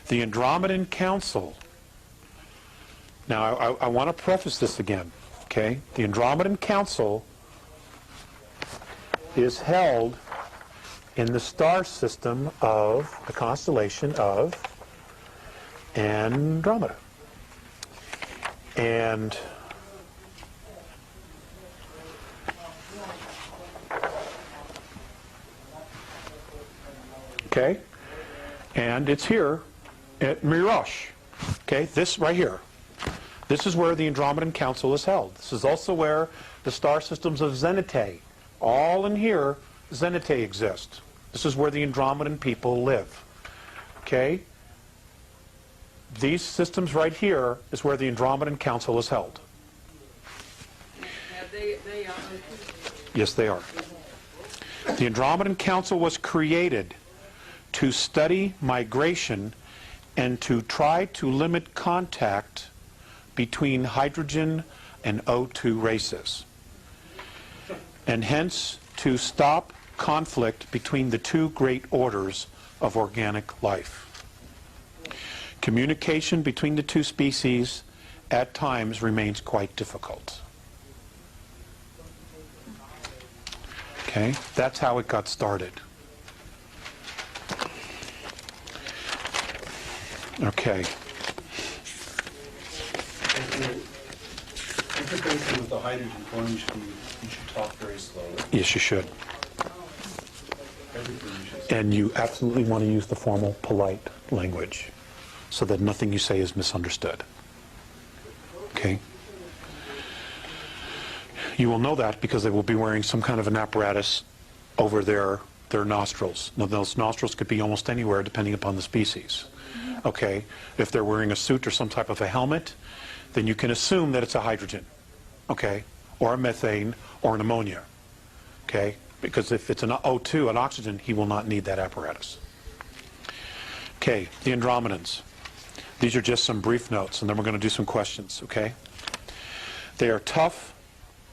The Andromedan Council, now I want to preface this again, okay? The Andromedan Council is held in the star system of the constellation of Andromeda. And okay, and it's here at Mirosh. Okay, this right here. This is where the Andromedan Council is held. This is also where the star systems of Zenitae, all in here, Zenitae exist. This is where the Andromedan people live. Okay? These systems right here is where the Andromedan Council is held. They are. Yes, they are. The Andromedan Council was created to study migration and to try to limit contact between hydrogen and O2 races, and hence to stop conflict between the two great orders of organic life. Communication between the two species at times remains quite difficult. Okay, that's how it got started. Okay. Interfacing with the hydrogen form, you should talk very slowly. Yes, you should. Everything you should say. And you absolutely want to use the formal, polite language so that nothing you say is misunderstood. Okay? You will know that because they will be wearing some kind of an apparatus over their nostrils. Now, those nostrils could be almost anywhere depending upon the species. Okay? If they're wearing a suit or some type of a helmet, then you can assume that it's a hydrogen. Okay? Or a methane or an ammonia. Okay? Because if it's an O2, an oxygen, he will not need that apparatus. Okay, the Andromedans. These are just some brief notes, and then we're going to do some questions, okay? They are tough,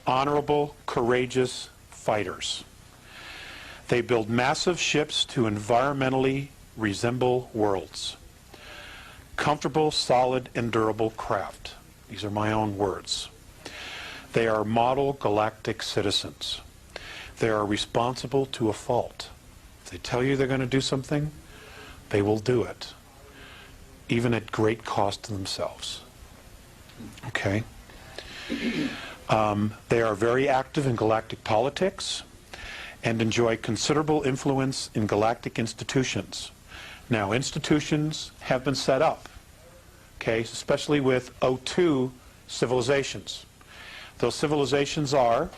honorable, courageous fighters. They build massive ships to environmentally resemble worlds. Comfortable, solid, and durable craft. These are my own words. They are model galactic citizens. They are responsible to a fault. If they tell you they're going to do something, they will do it, even at great cost to themselves. Okay? They are very active in galactic politics and enjoy considerable influence in galactic institutions. Now, institutions have been set up, okay, especially with O2 civilizations. Those civilizations are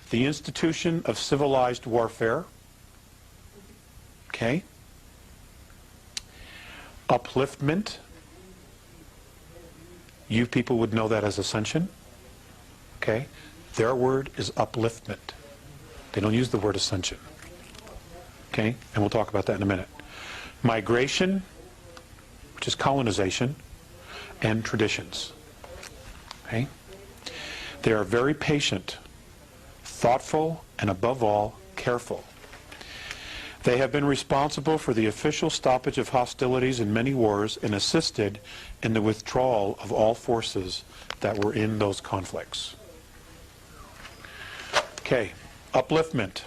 the Institution of Civilized Warfare, okay, Upliftment, you people would know that as Ascension, okay, their word is upliftment. They don't use the word ascension, okay, and we'll talk about that in a minute. Migration, which is colonization, and traditions, okay. They are very patient, thoughtful, and above all, careful. They have been responsible for the official stoppage of hostilities in many wars and assisted in the withdrawal of all forces that were in those conflicts. Okay, upliftment.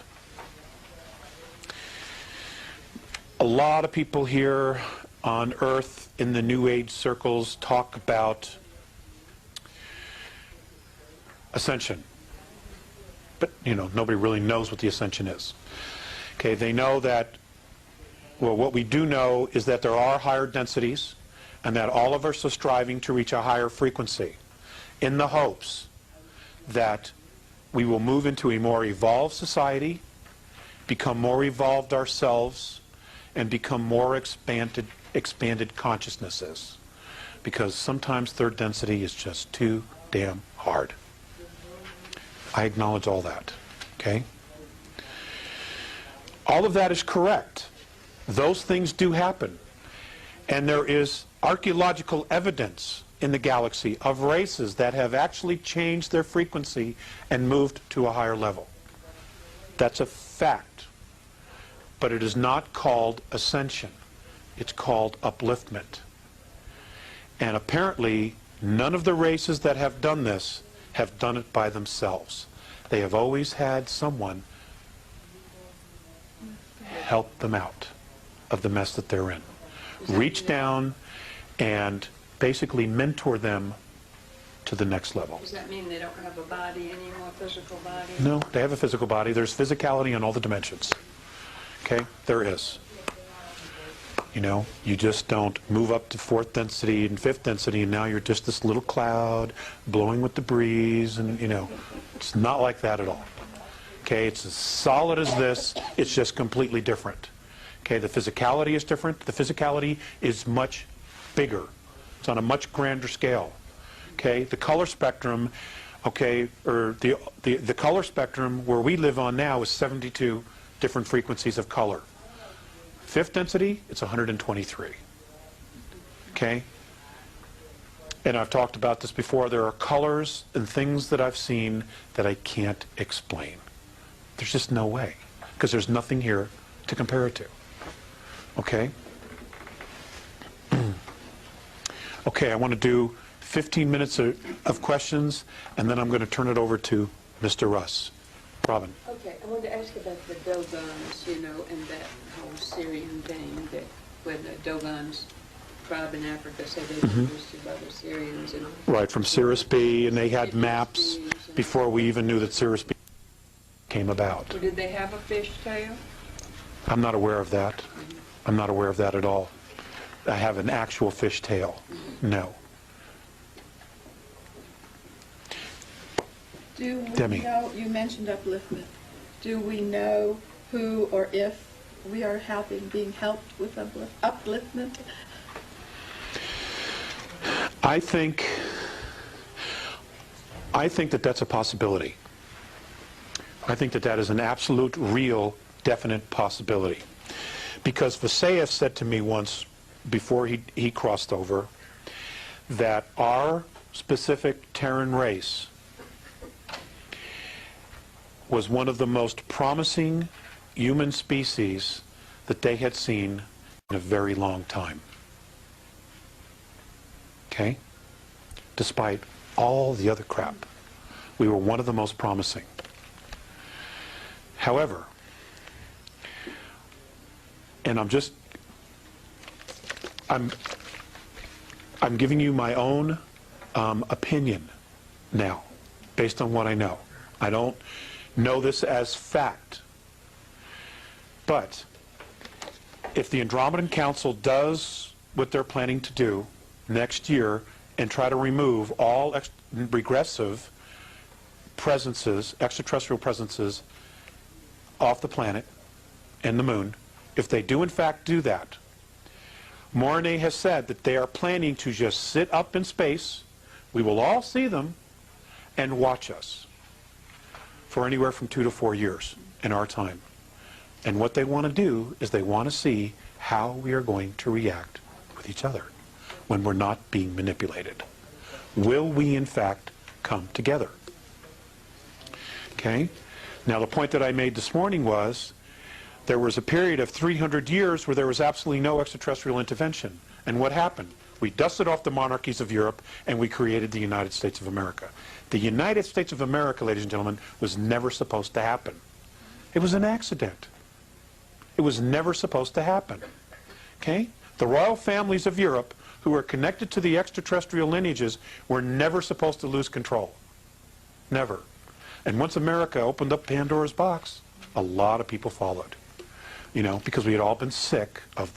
A lot of people here on Earth in the New Age circles talk about ascension. But, you know, nobody really knows what the ascension is. Okay, they know that, well, what we do know is that there are higher densities and that all of us are striving to reach a higher frequency in the hopes that we will move into a more evolved society, become more evolved ourselves, and become more expanded consciousnesses. Because sometimes third density is just too damn hard. I acknowledge all that, okay? All of that is correct. Those things do happen. And there is archaeological evidence in the galaxy of races that have actually changed their frequency and moved to a higher level. That's a fact. But it is not called ascension. It's called upliftment. And apparently, none of the races that have done this have done it by themselves. They have always had someone help them out of the mess that they're in. Reach down and basically mentor them to the next level. Does that mean they don't have a body anymore, physical body? No, they have a physical body. There's physicality in all the dimensions. Okay? There is. You know, you just don't move up to fourth density and fifth density and now you're just this little cloud blowing with the breeze and, you know, it's not like that at all. Okay, it's as solid as this, it's just completely different. Okay, the physicality is different. The physicality is much bigger. It's on a much grander scale. Okay, the color spectrum, okay, or the color spectrum where we live on now is 72 different frequencies of color. Fifth density, it's 123. Okay? And I've talked about this before. There are colors and things that I've seen that I can't explain. There's just no way, because there's nothing here to compare it to. Okay? Okay, I want to do 15 minutes of questions, and then I'm going to turn it over to Mr. Russ. Robin. Okay, I wanted to ask about the Dogons, you know, and that whole Syrian thing, that when the Dogons tribe in Africa said they were boosted by the Syrians and... Right, from Cirrus B, and they had maps before we even knew that Cirrus B came about. Well, did they have a fish tail? I'm not aware of that. I'm not aware of that at all. I have an actual fish tail. No. Do we Demi. know, you mentioned upliftment, do we know who or if we are being helped with upliftment? I think that that's a possibility. I think that that is an absolute, real, definite possibility. Because Visayas said to me once, before he crossed over, that our specific Terran race was one of the most promising human species that they had seen in a very long time. Okay? Despite all the other crap, we were one of the most promising. However, and I'm giving you my own opinion now, based on what I know. I don't know this as fact. But if the Andromedan Council does what they're planning to do next year and try to remove all regressive presences, extraterrestrial presences, off the planet and the moon, if they do in fact do that, Mornay has said that they are planning to just sit up in space, we will all see them, and watch us for anywhere from 2 to 4 years in our time. And what they want to do is they want to see how we are going to react with each other when we're not being manipulated. Will we in fact come together? Okay? Now the point that I made this morning was there was a period of 300 years where there was absolutely no extraterrestrial intervention. And what happened? We dusted off the monarchies of Europe and we created the United States of America. The United States of America, ladies and gentlemen, was never supposed to happen. It was an accident. It was never supposed to happen. Okay? The royal families of Europe, who were connected to the extraterrestrial lineages, were never supposed to lose control. Never. And once America opened up Pandora's box, a lot of people followed. You know, because we had all been sick of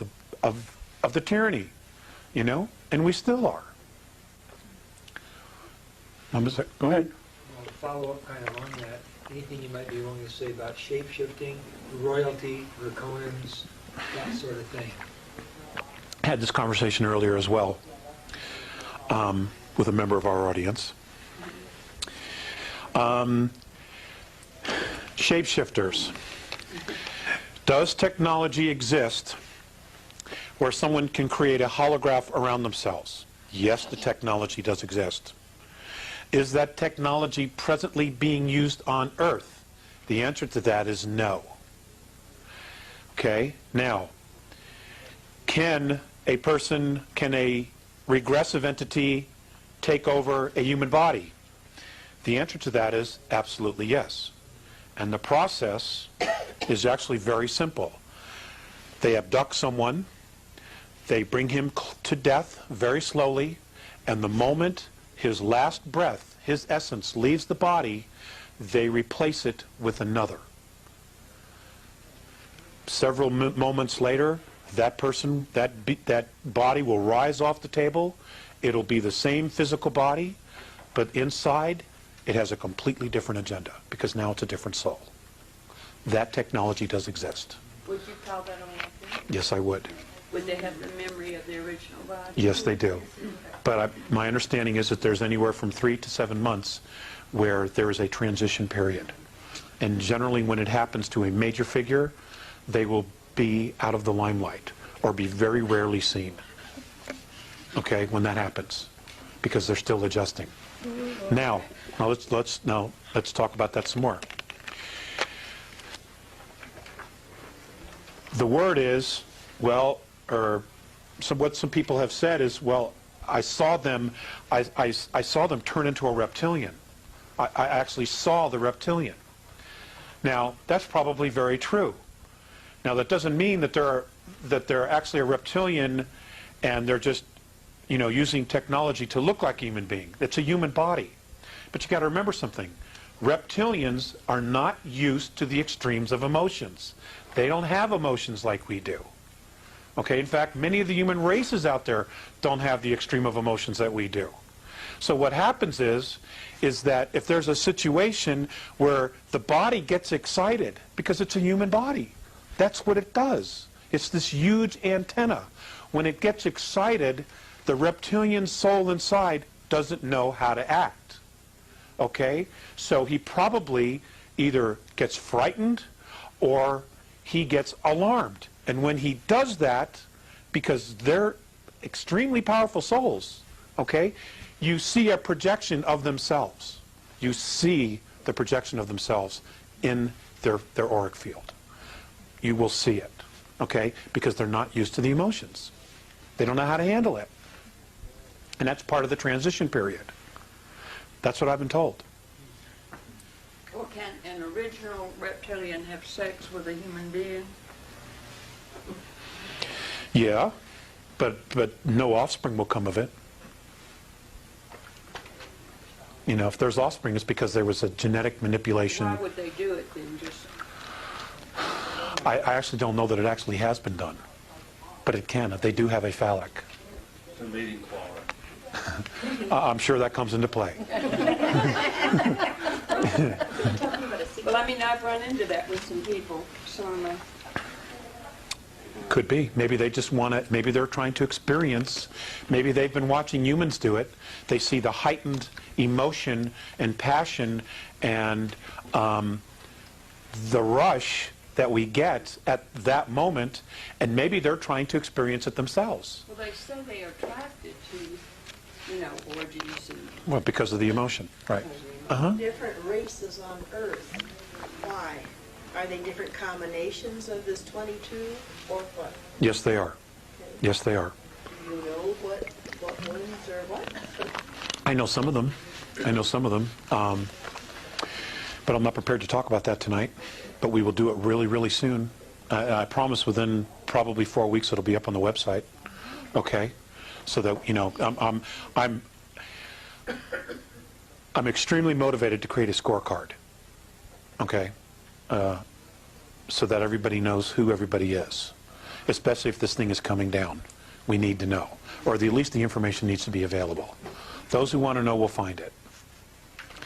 the tyranny, you know, and we still are. Go ahead. Well, to follow up kind of on that, anything you might be willing to say about shape-shifting, royalty, draconians, that sort of thing? I had this conversation earlier as well with a member of our audience. Shapeshifters. Does technology exist where someone can create a holograph around themselves? Yes, the technology does exist. Is that technology presently being used on Earth? The answer to that is no. Okay, now, can a regressive entity take over a human body? The answer to that is absolutely yes. And the process is actually very simple. They abduct someone, they bring him to death very slowly, and the moment his last breath, his essence, leaves the body, they replace it with another. Several moments later, that person, that body will rise off the table. It'll be the same physical body, but inside it has a completely different agenda, because now it's a different soul. That technology does exist. Would you call that a weapon? Yes, I would. Would they have the memory of the original body? Yes, they do. But my understanding is that there's anywhere from 3 to 7 months where there is a transition period. And generally when it happens to a major figure, they will be out of the limelight or be very rarely seen. Okay, when that happens, because they're still adjusting. Now let's talk about that some more. The word is Well, or what some people have said is, well, I saw them turn into a reptilian. I actually saw the reptilian. Now, that's probably very true. Now, that doesn't mean that they're actually a reptilian and they're just, using technology to look like a human being. It's a human body. But you got to remember something. Reptilians are not used to the extremes of emotions. They don't have emotions like we do. Okay, in fact, many of the human races out there don't have the extreme of emotions that we do. So what happens is that if there's a situation where the body gets excited, because it's a human body, that's what it does. It's this huge antenna. When it gets excited, the reptilian soul inside doesn't know how to act. Okay? So he probably either gets frightened or he gets alarmed. And when he does that, because they're extremely powerful souls, okay, you see a projection of themselves. You see the projection of themselves in their auric field. You will see it, okay, because they're not used to the emotions. They don't know how to handle it. And that's part of the transition period. That's what I've been told. Well, can an original reptilian have sex with a human being? Yeah, but no offspring will come of it. If there's offspring, it's because there was a genetic manipulation. Why would they do it then? Just I actually don't know that it actually has been done, but it can. They do have a phallic. The mating claw. I'm sure that comes into play. well, I mean, I've run into that with some people. Some Could be. Maybe they just want to, maybe they're trying to experience, maybe they've been watching humans do it. They see the heightened emotion and passion and the rush that we get at that moment, and maybe they're trying to experience it themselves. well, they say they are attracted to, orgies and Well, because of the emotion, right. Different races on Earth. Why? Are they different combinations of this 22 or what? Yes, they are. Yes, they are. Do you know what ones or what? I know some of them. But I'm not prepared to talk about that tonight. But we will do it really, really soon. I promise within probably 4 weeks it'll be up on the website. Okay? So that, I'm extremely motivated to create a scorecard. Okay? So that everybody knows who everybody is. Especially if this thing is coming down. We need to know. Or at least the information needs to be available. Those who want to know will find it.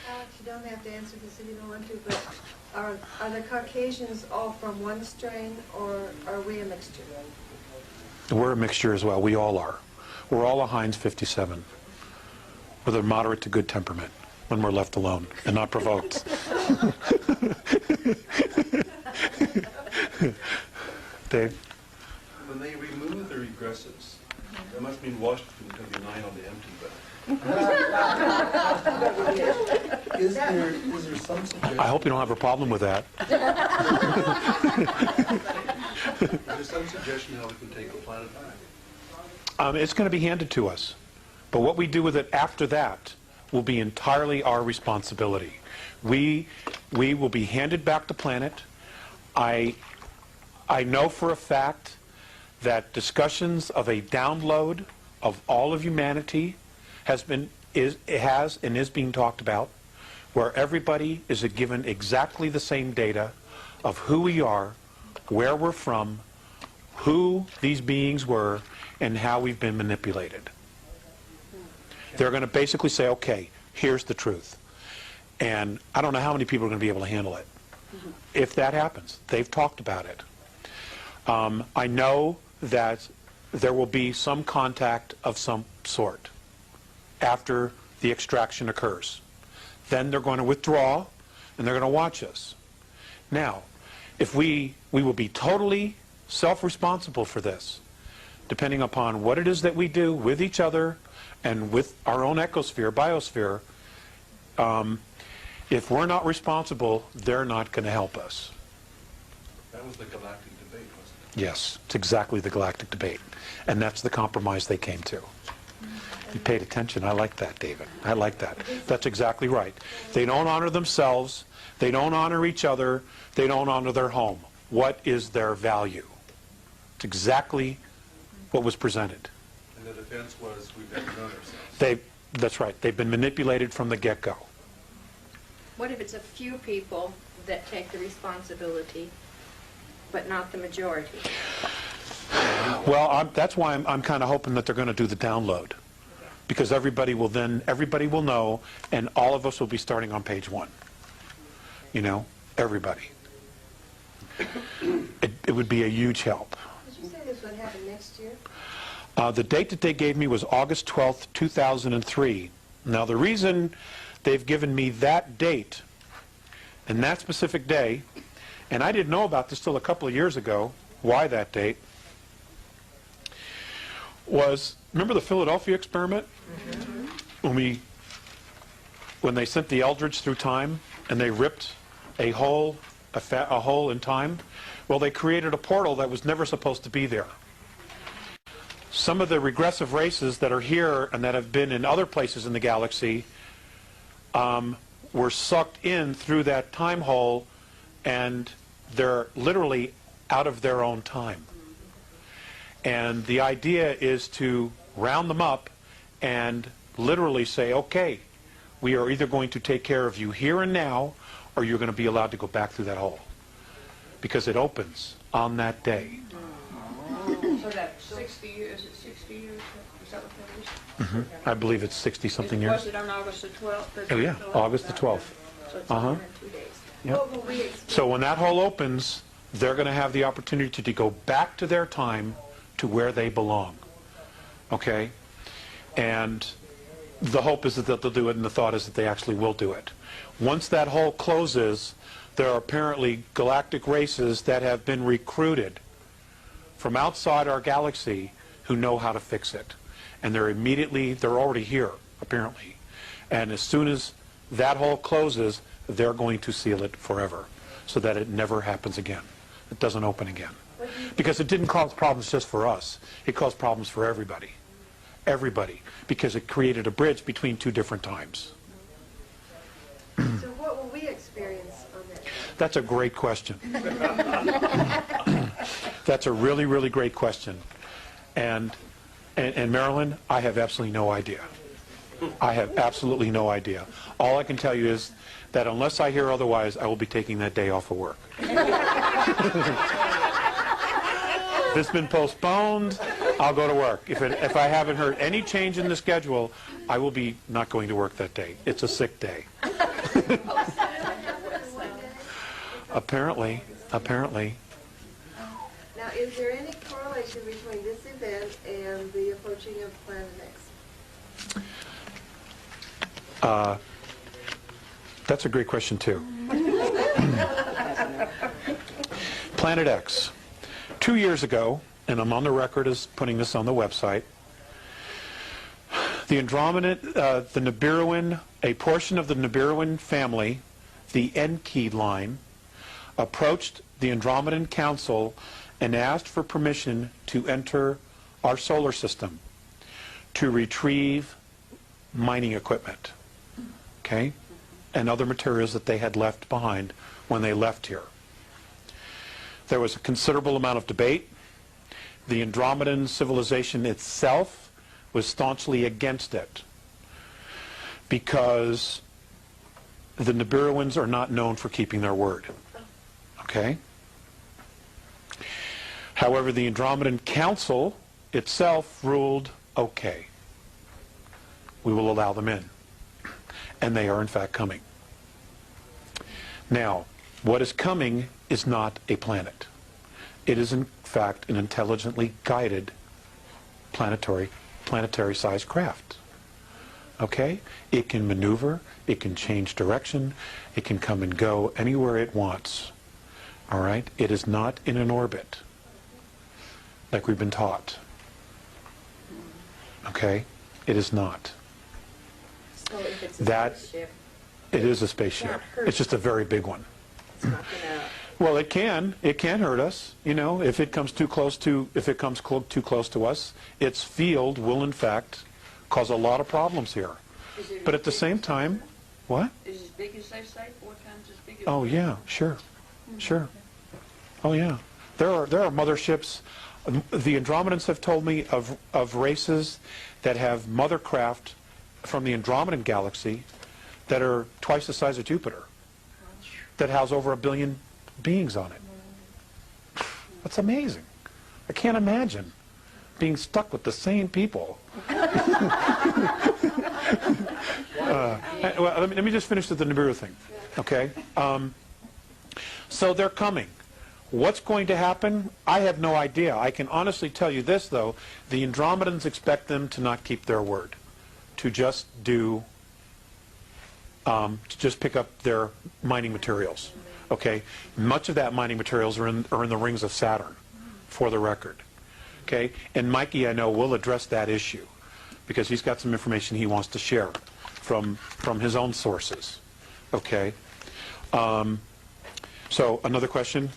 Alex, you don't have to answer this if you don't want to, but are the Caucasians all from one strain, or are we a mixture? We're a mixture as well. We all are. We're all a Heinz 57 with a moderate to good temperament when we're left alone and not provoked. Dave? When they remove the regressives, that must mean Washington's going to be 9 on the empty, but Is there some suggestion? I hope you don't have a problem with that. is there some suggestion how we can take the planet back? It's going to be handed to us. But what we do with it after that will be entirely our responsibility. We will be handed back the planet. I know for a fact that discussions of a download of all of humanity has and is being talked about, where everybody is given exactly the same data of who we are, where we're from, who these beings were, and how we've been manipulated. They're going to basically say, okay, here's the truth. And I don't know how many people are going to be able to handle it. If that happens, they've talked about it. I know that there will be some contact of some sort after the extraction occurs. Then they're going to withdraw and they're going to watch us. Now, if we will be totally self-responsible for this, depending upon what it is that we do with each other and with our own ecosphere, biosphere. If we're not responsible, they're not going to help us. That was the galactic debate, wasn't it? Yes, it's exactly the galactic debate. And that's the compromise they came to. You paid attention. I like that, David. I like that. That's exactly right. They don't honor themselves. They don't honor each other. They don't honor their home. What is their value? It's exactly what was presented. And the defense was, we've never known ourselves. That's right. They've been manipulated from the get-go. What if it's a few people that take the responsibility, but not the majority? Well, that's why I'm kind of hoping that they're going to do the download. Because everybody will know, and all of us will be starting on page 1. You know, everybody. It would be a huge help. Did you say this would happen next year? The date that they gave me was August 12th, 2003. Now, the reason they've given me that date and that specific day, and I didn't know about this till a couple of years ago, why that date, was, remember the Philadelphia experiment? Mm-hmm. When they sent the Eldridge through time and they ripped a hole in time? Well, they created a portal that was never supposed to be there. Some of the regressive races that are here and that have been in other places in the galaxy were sucked in through that time hole, and they're literally out of their own time. And the idea is to round them up and literally say, okay, we are either going to take care of you here and now, or you're going to be allowed to go back through that hole. Because it opens on that day. So that's 60 years, is it 60 years? Is that what that is? I believe it's 60-something years. Was it on August the 12th? Oh, yeah, August the 12th. So it's Uh-huh. only in 2 days. Yep. What will we experience? So when that hole opens, they're going to have the opportunity to go back to their time, to where they belong. Okay? And the hope is that they'll do it, and the thought is that they actually will do it. Once that hole closes, there are apparently galactic races that have been recruited from outside our galaxy who know how to fix it. And they're already here, apparently. And as soon as that hole closes, they're going to seal it forever so that it never happens again. It doesn't open again. Because it didn't cause problems just for us. It caused problems for everybody. Everybody. Because it created a bridge between two different times. So what will we experience on that day? That's a great question. That's a really, really great question. And Marilyn, I have absolutely no idea. I have absolutely no idea. All I can tell you is that unless I hear otherwise, I will be taking that day off of work. If it's been postponed, I'll go to work. If I haven't heard any change in the schedule, I will be not going to work that day. It's a sick day. Apparently. Now, is there any correlation between this event and the approaching of Planet X? That's a great question, too. Planet X. 2 years ago, and I'm on the record as putting this on the website, the Andromedan, the Nibiruan, a portion of the Nibiruan family, the Enki line, approached the Andromedan Council and asked for permission to enter our solar system to retrieve mining equipment, okay, and other materials that they had left behind when they left here. There was a considerable amount of debate. The Andromedan civilization itself was staunchly against it because the Nibiruans are not known for keeping their word. Okay? However, the Andromedan Council itself ruled, okay, we will allow them in. And they are in fact coming. Now, what is coming is not a planet. It is in fact an intelligently guided planetary-sized craft. Okay? It can maneuver, it can change direction, it can come and go anywhere it wants. All right? It is not in an orbit, like we've been taught. Okay? It is not. So if it's a That- spaceship, It is a spaceship. Not hurt. It's just a very big one. it's not going to Well, it can hurt us, you know, if it comes too close to us. Its field will in fact cause a lot of problems here. Is it But as at the big same as- time, what? Is it as big as they say, 4 times as big as? Oh yeah, sure. Oh yeah. There are motherships. The Andromedans have told me of races that have mothercraft from the Andromedan galaxy that are twice the size of Jupiter, that house over 1 billion beings on it. That's amazing. I can't imagine being stuck with the same people. Well, let me just finish with the Nibiru thing, okay? So they're coming. What's going to happen? I have no idea. I can honestly tell you this, though. The Andromedans expect them to not keep their word, to just pick up their mining materials, okay? Much of that mining materials are in the rings of Saturn, for the record, okay? And Mikey, I know, will address that issue, because he's got some information he wants to share from his own sources, okay? So another question,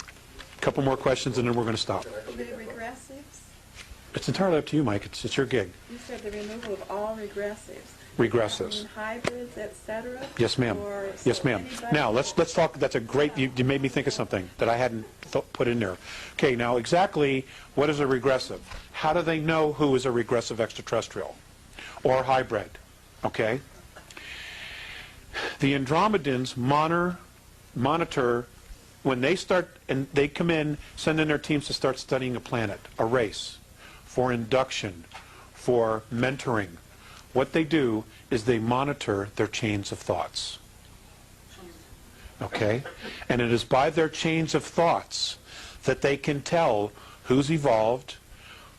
a couple more questions, and then we're going to stop. The regressives? It's entirely up to you, Mike. It's your gig. You said the removal of all regressives. Regressives. I mean, hybrids, etc. Yes, ma'am. Yes, ma'am. Now let's talk. That's a great. You made me think of something that I hadn't put in there. Okay. Now exactly what is a regressive? How do they know who is a regressive extraterrestrial or hybrid? Okay. The Andromedans monitor when they start, and they come in, send in their teams to start studying a planet, a race, for induction, for mentoring. What they do is they monitor their chains of thoughts. Okay? And it is by their chains of thoughts that they can tell who's evolved,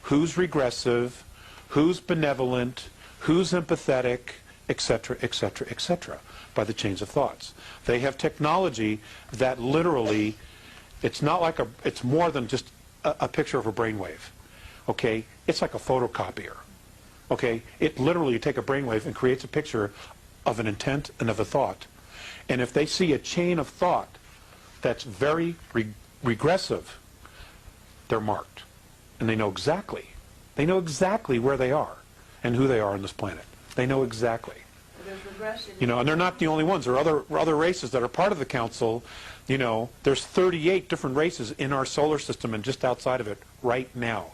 who's regressive, who's benevolent, who's empathetic, etc., etc., etc., by the chains of thoughts. They have technology that literally, it's more than just a picture of a brainwave. Okay? It's like a photocopier. Okay? It literally, you take a brainwave and creates a picture of an intent and of a thought. And if they see a chain of thought that's very regressive, they're marked. And they know exactly where they are and who they are on this planet. They know exactly. You know, and they're not the only ones. There are other races that are part of the council. You know, there's 38 different races in our solar system and just outside of it right now.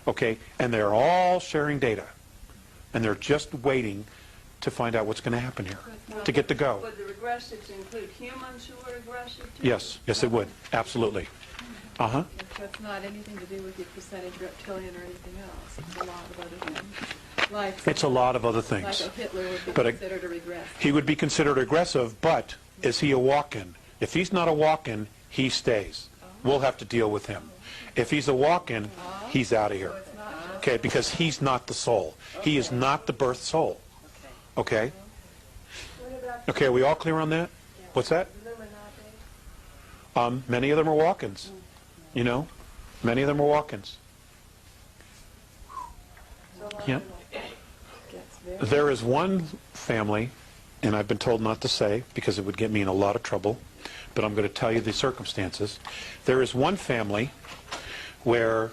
Okay? And they're all sharing data. And they're just waiting to find out what's going to happen here, to get to go. Would the regressives include humans who are aggressive too? Yes, yes it would. Absolutely. Uh-huh. So it's not anything to do with your percentage reptilian or anything else. It's a lot of other things. Like, It's a lot of other things. like a Hitler would be But considered a regressive. He would be considered aggressive, but is he a walk-in? If he's not a walk-in, he stays. We'll have to deal with him. If he's a walk-in, he's out of here. Okay, because he's not the soul. He is not the birth soul. Okay? Okay, are we all clear on that? What's that? Many of them are walk-ins. You know? Many of them are walk-ins. Yeah. There is one family, and I've been told not to say because it would get me in a lot of trouble, but I'm going to tell you the circumstances. There is one family where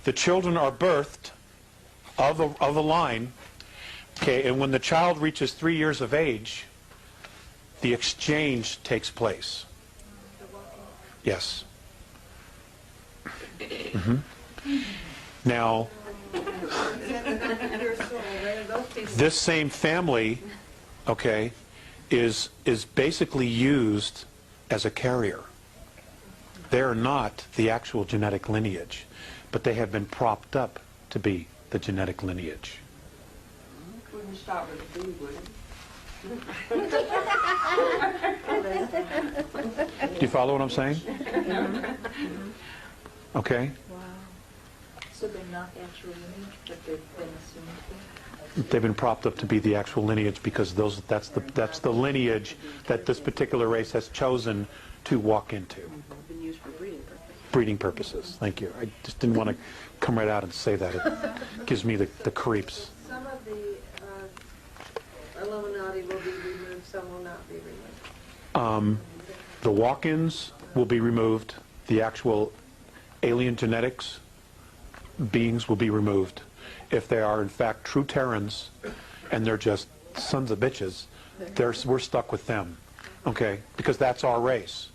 the children are birthed of the line, okay, and when the child reaches 3 years of age, the exchange takes place. Yes. Now, this same family, okay, is basically used as a carrier. They're not the actual genetic lineage, but they have been propped up to be the genetic lineage. Wouldn't start with the food, would it? Do you follow what I'm saying? Okay. So they're not actual lineage, but they've been assumed to be? They've been propped up to be the actual lineage because that's the lineage that this particular race has chosen to walk into. Been used for breeding purposes. Breeding purposes. Thank you. I just didn't want to come right out and say that. It gives me the creeps. Some of the Illuminati will be removed, some will not be removed. The walk-ins will be removed. The actual alien genetics beings will be removed. If they are in fact true Terrans and they're just sons of bitches, we're stuck with them, okay? Because that's our race.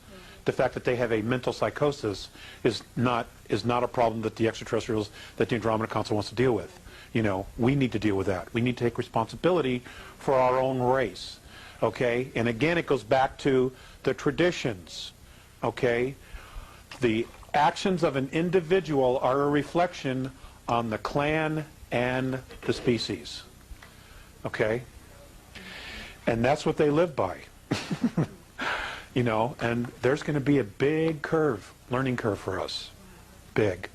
The fact that they have a mental psychosis is not a problem that the extraterrestrials, that the Andromeda Council wants to deal with. You know, we need to deal with that. We need to take responsibility for our own race, okay? And again, it goes back to the traditions, okay? The actions of an individual are a reflection on the clan and the species, okay? And that's what they live by. You know, and there's going to be a big curve, learning curve for us. Big.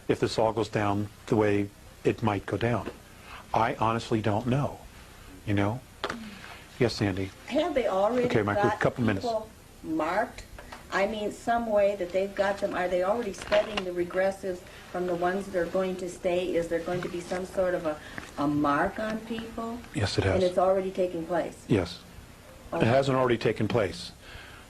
If this all goes down the way it might go down. I honestly don't know. You know? Yes, Sandy. Have they already Okay, Michael, got couple minutes. people marked? I mean, some way that they've got them, are they already studying the regressives from the ones that are going to stay? Is there going to be some sort of a mark on people? Yes, it has. And it's already taking place? Yes. It hasn't already taken place.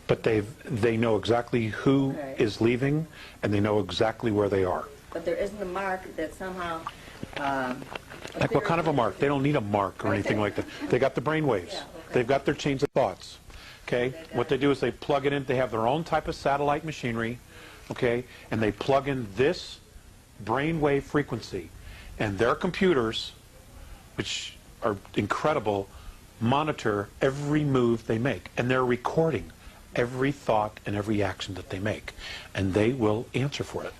But they know exactly who is leaving, and they know exactly where they are. But there isn't a mark that somehow... Like what kind of a mark? They don't need a mark or anything like that. They got the brain waves. Yeah, okay. They've got their chains of thoughts. Okay? What they do is they plug it in. They have their own type of satellite machinery. Okay? And they plug in this brainwave frequency. And their computers, which are incredible, monitor every move they make. And they're recording every thought and every action that they make. And they will answer for it.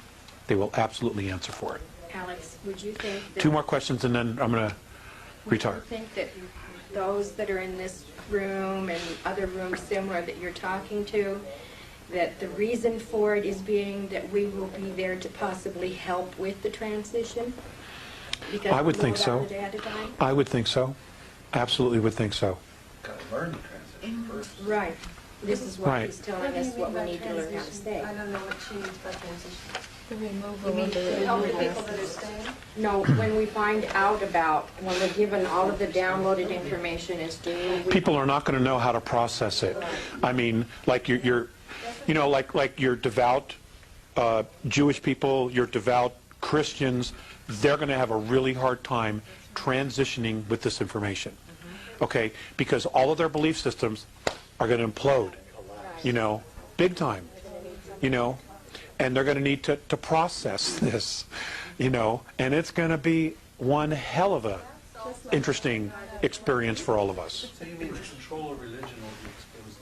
They will absolutely answer for it. Alex, would you think that... 2 more questions and then I'm going to retire. Would you think that those that are in this room and other rooms similar that you're talking to, that the reason for it is being that we will be there to possibly help with the transition? Because I would we think know so. that ahead of time? I would think so. Absolutely would think so. Got to learn the transition first. Right. This is what Right. he's telling us, what we need to learn how to stay. I don't know what she means by transition. The removal You mean of the to Help the removal. people that are staying? No, when we find out about, when we're given all of the downloaded information as to who we... People are not going to know how to process it. I mean, like you know, like your devout Jewish people, your devout Christians, they're going to have a really hard time transitioning with this information. Okay? Because all of their belief systems are going to implode, you know, big time, you know, and they're going to need to process this, you know, and it's going to be one hell of a interesting experience for all of us. So you mean the control of religion will be exposed?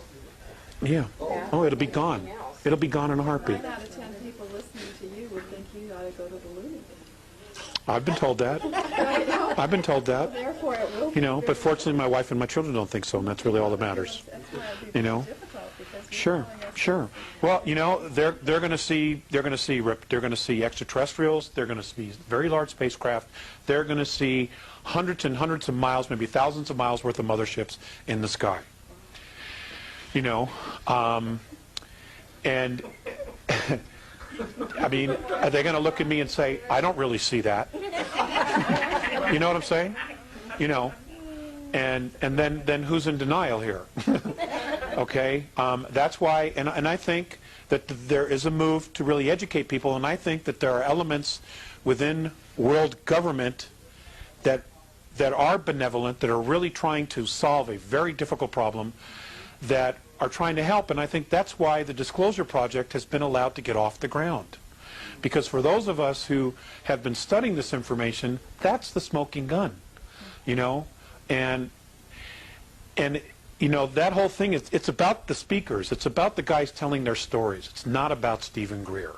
Yeah. Oh, it'll be gone. It'll be gone in a heartbeat. 9 out of 10 people listening to you would think you ought to go to the loony bin. I've been told that. I've been told that. Therefore, it will be You know, but very- fortunately my wife and my children don't think so, and that's really all that matters. That's why it'd be You know? very difficult, because you're Sure, telling us sure. Well, you know, they're going to see extraterrestrials. They're going to see very large spacecraft. They're going to see hundreds and hundreds of miles, maybe thousands of miles worth of motherships in the sky. You know, and I mean, are they going to look at me and say, "I don't really see that"? You know what I'm saying? You know, and then who's in denial here? Okay, that's why, and I think that there is a move to really educate people, and I think that there are elements within world government that are benevolent, that are really trying to solve a very difficult problem, that are trying to help, and I think that's why the Disclosure Project has been allowed to get off the ground. Because for those of us who have been studying this information, that's the smoking gun, you know, and you know, that whole thing is, it's about the speakers. It's about the guys telling their stories. It's not about Stephen Greer.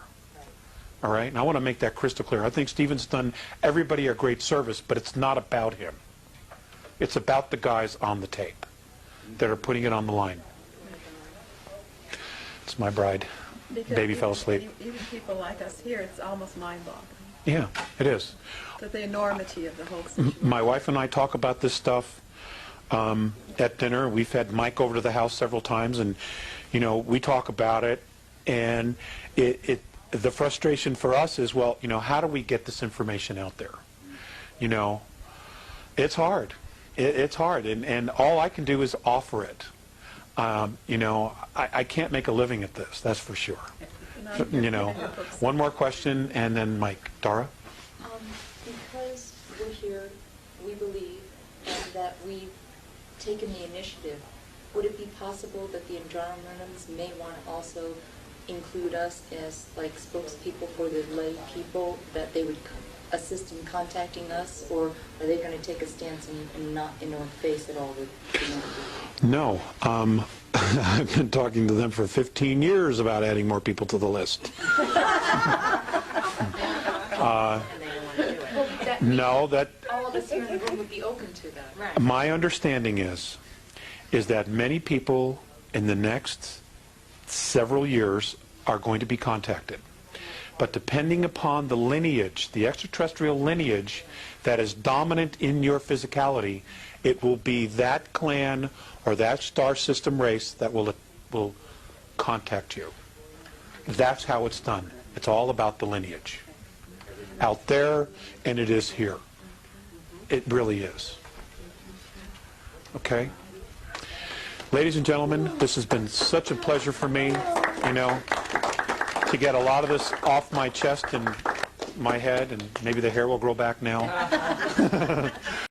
All right? And I want to make that crystal clear. I think Stephen's done everybody a great service, but it's not about him. It's about the guys on the tape that are putting it on the line. It's my bride. because Baby fell asleep. Even people like us here, it's almost mind-boggling. Yeah, it is. The enormity of the whole situation. My wife and I talk about this stuff at dinner. We've had Mike over to the house several times, and you know, we talk about it. And the frustration for us is, well, you know, how do we get this information out there? You know, it's hard. It's hard, and all I can do is offer it. You know, I can't make a living at this, that's for sure. You know, one more question, and then Mike. Dara? Because we're here, we believe, and that we've taken the initiative, would it be possible that the environmentalists may want to also include us as like spokespeople for the lay people, that they would assist in contacting us, or are they going to take a stance and not in our face at all with the No. I've been talking to them for 15 years about adding more people to the list. No, that all of us here in the room would be open to that. Right. my understanding is that many people in the next several years are going to be contacted. But depending upon the lineage, the extraterrestrial lineage that is dominant in your physicality, it will be that clan or that star system race that will contact you. That's how it's done. It's all about the lineage. Out there, and it is here. It really is. Okay? Ladies and gentlemen, this has been such a pleasure for me, you know, to get a lot of this off my chest and my head, and maybe the hair will grow back now.